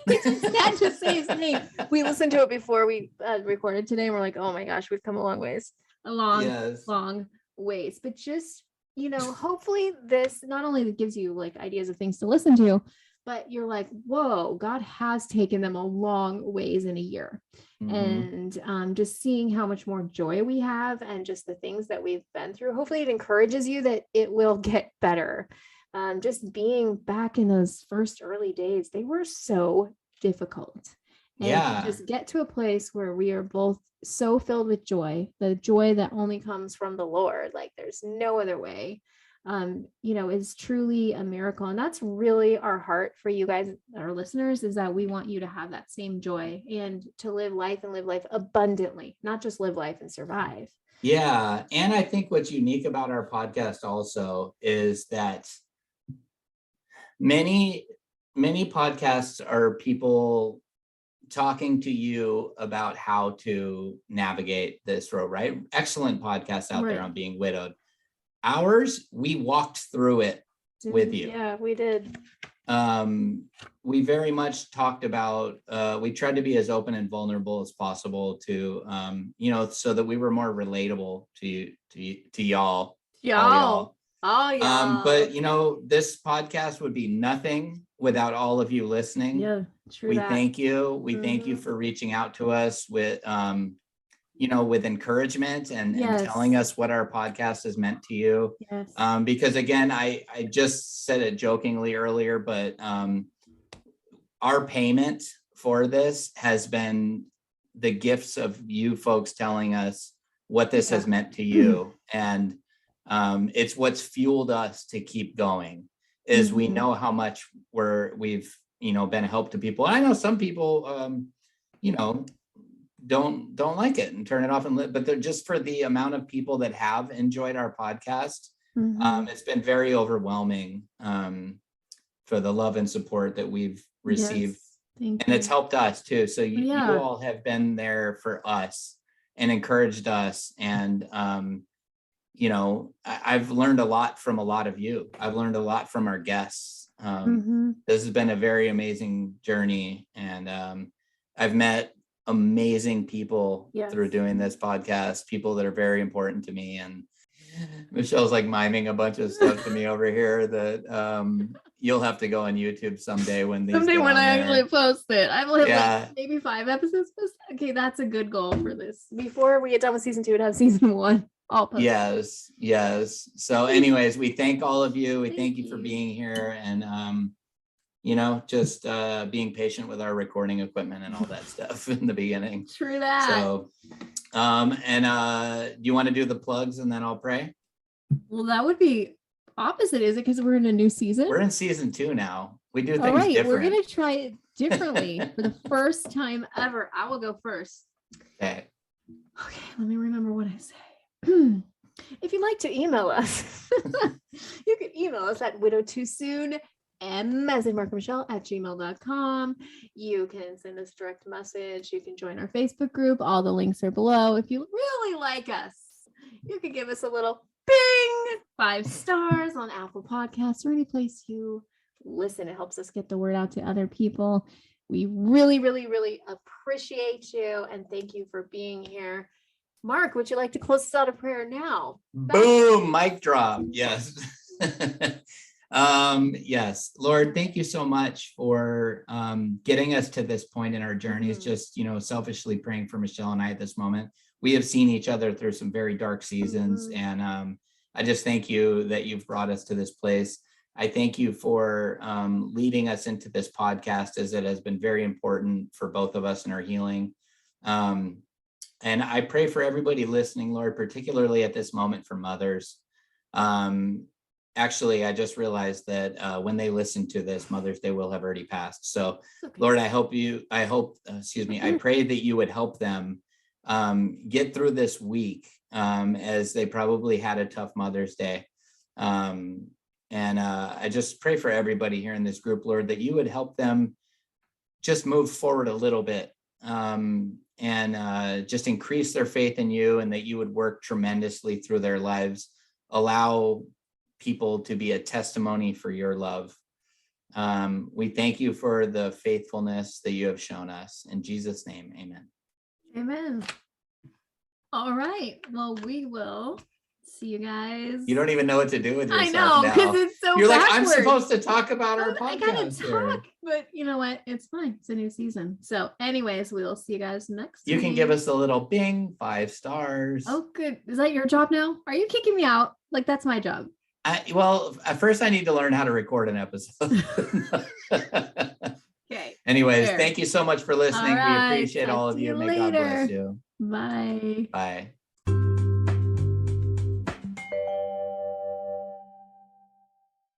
We just had to say his name. We listened to it before we recorded today, and we're like, oh my gosh, we've come a long ways. Long ways. But just, you know, hopefully this not only gives you like ideas of things to listen to, but you're like, whoa, God has taken them a long ways in a year. And just seeing how much more joy we have and just the things that we've been through, hopefully it encourages you that it will get better. Just being back in those first early days, they were so difficult. And just get to a place where we are both so filled with joy, the joy that only comes from the Lord. Like, there's no other way. You know, is truly a miracle. And that's really our heart for you guys, our listeners, is that we want you to have that same joy and to live life abundantly, not just live life and survive. Yeah. And I think what's unique about our podcast also is that many podcasts are people talking to you about how to navigate this road, right? Excellent podcasts out there on being widowed. Ours, we walked through it with you. Yeah, we did. We very much talked about, we tried to be as open and vulnerable as possible to, you know, so that we were more relatable to y'all. But you know, this podcast would be nothing without all of you listening. Yeah, true. We thank you. We thank you for reaching out to us with, you know, with encouragement and telling us what our podcast has meant to you. Yes. Because again, I just said it jokingly earlier, but our payment for this has been the gifts of you folks telling us what this has meant to you. And it's what's fueled us to keep going, is we know how much we've, you know, been a help to people. And I know some people, you know, don't like it and turn it off and live, but they're just, for the amount of people that have enjoyed our podcast, it's been very overwhelming for the love and support that we've received. And it's helped us too. So you all have been there for us and encouraged us. And you know, I've learned a lot from a lot of you. I've learned a lot from our guests. This has been a very amazing journey, and I've met amazing people through doing this podcast, people that are very important to me. And Michelle's like miming a bunch of stuff to me over here that you'll have to go on YouTube someday when I actually post it. I will have like maybe 5 episodes posted. Okay, that's a good goal for this. Before we get done with season 2 and have season 1 all posted. Yes. So anyways, we thank all of you. We thank you for being here, and you know, just being patient with our recording equipment and all that stuff in the beginning. True that. So, do you want to do the plugs and then I'll pray? Well, that would be opposite, is it? Because we're in a new season. We're in season 2 now. We do things all right, different. We're gonna try it differently for the first time ever. I will go first. Okay, let me remember what I say. If you'd like to email us, you can email us at widowtoosoon, as in Mark and Michelle, @gmail.com. You can send us a direct message. You can join our Facebook group. All the links are below. If you really like us, you can give us a little bing, 5 stars on Apple Podcasts or any place you listen. It helps us get the word out to other people. We really, really, really appreciate you. And thank you for being here. Mark, would you like to close us out of prayer now? Boom, mic drop. Yes. Yes, Lord, thank you so much for getting us to this point in our journeys. Just, selfishly praying for Michelle and I at this moment. We have seen each other through some very dark seasons, and I just thank you that you've brought us to this place. I thank you for leading us into this podcast, as it has been very important for both of us in our healing. And I pray for everybody listening, Lord, particularly at this moment for mothers. Actually, I just realized that when they listen to this, Mother's Day will have already passed. So, okay. Lord, I pray that you would help them get through this week, as they probably had a tough Mother's Day. And I just pray for everybody here in this group, Lord, that you would help them just move forward a little bit, and just increase their faith in you, and that you would work tremendously through their lives. Allow people to be a testimony for your love. We thank you for the faithfulness that you have shown us. In Jesus' name, amen. Amen. All right. Well, we will see you guys. You don't even know what to do with yourself. I know, because it's so You're backwards. like, I'm supposed to talk about our podcast. I gotta talk, but you know what? It's fine. It's a new season. So anyways, we will see you guys next You can give us a little bing, 5 stars. Oh, good. Is that your job now? Are you kicking me out? Like, that's my job. Well, at first I need to learn how to record an episode. Okay. Anyways, thank you so much for listening. All right. We appreciate all of you. May God bless you. Bye. Bye.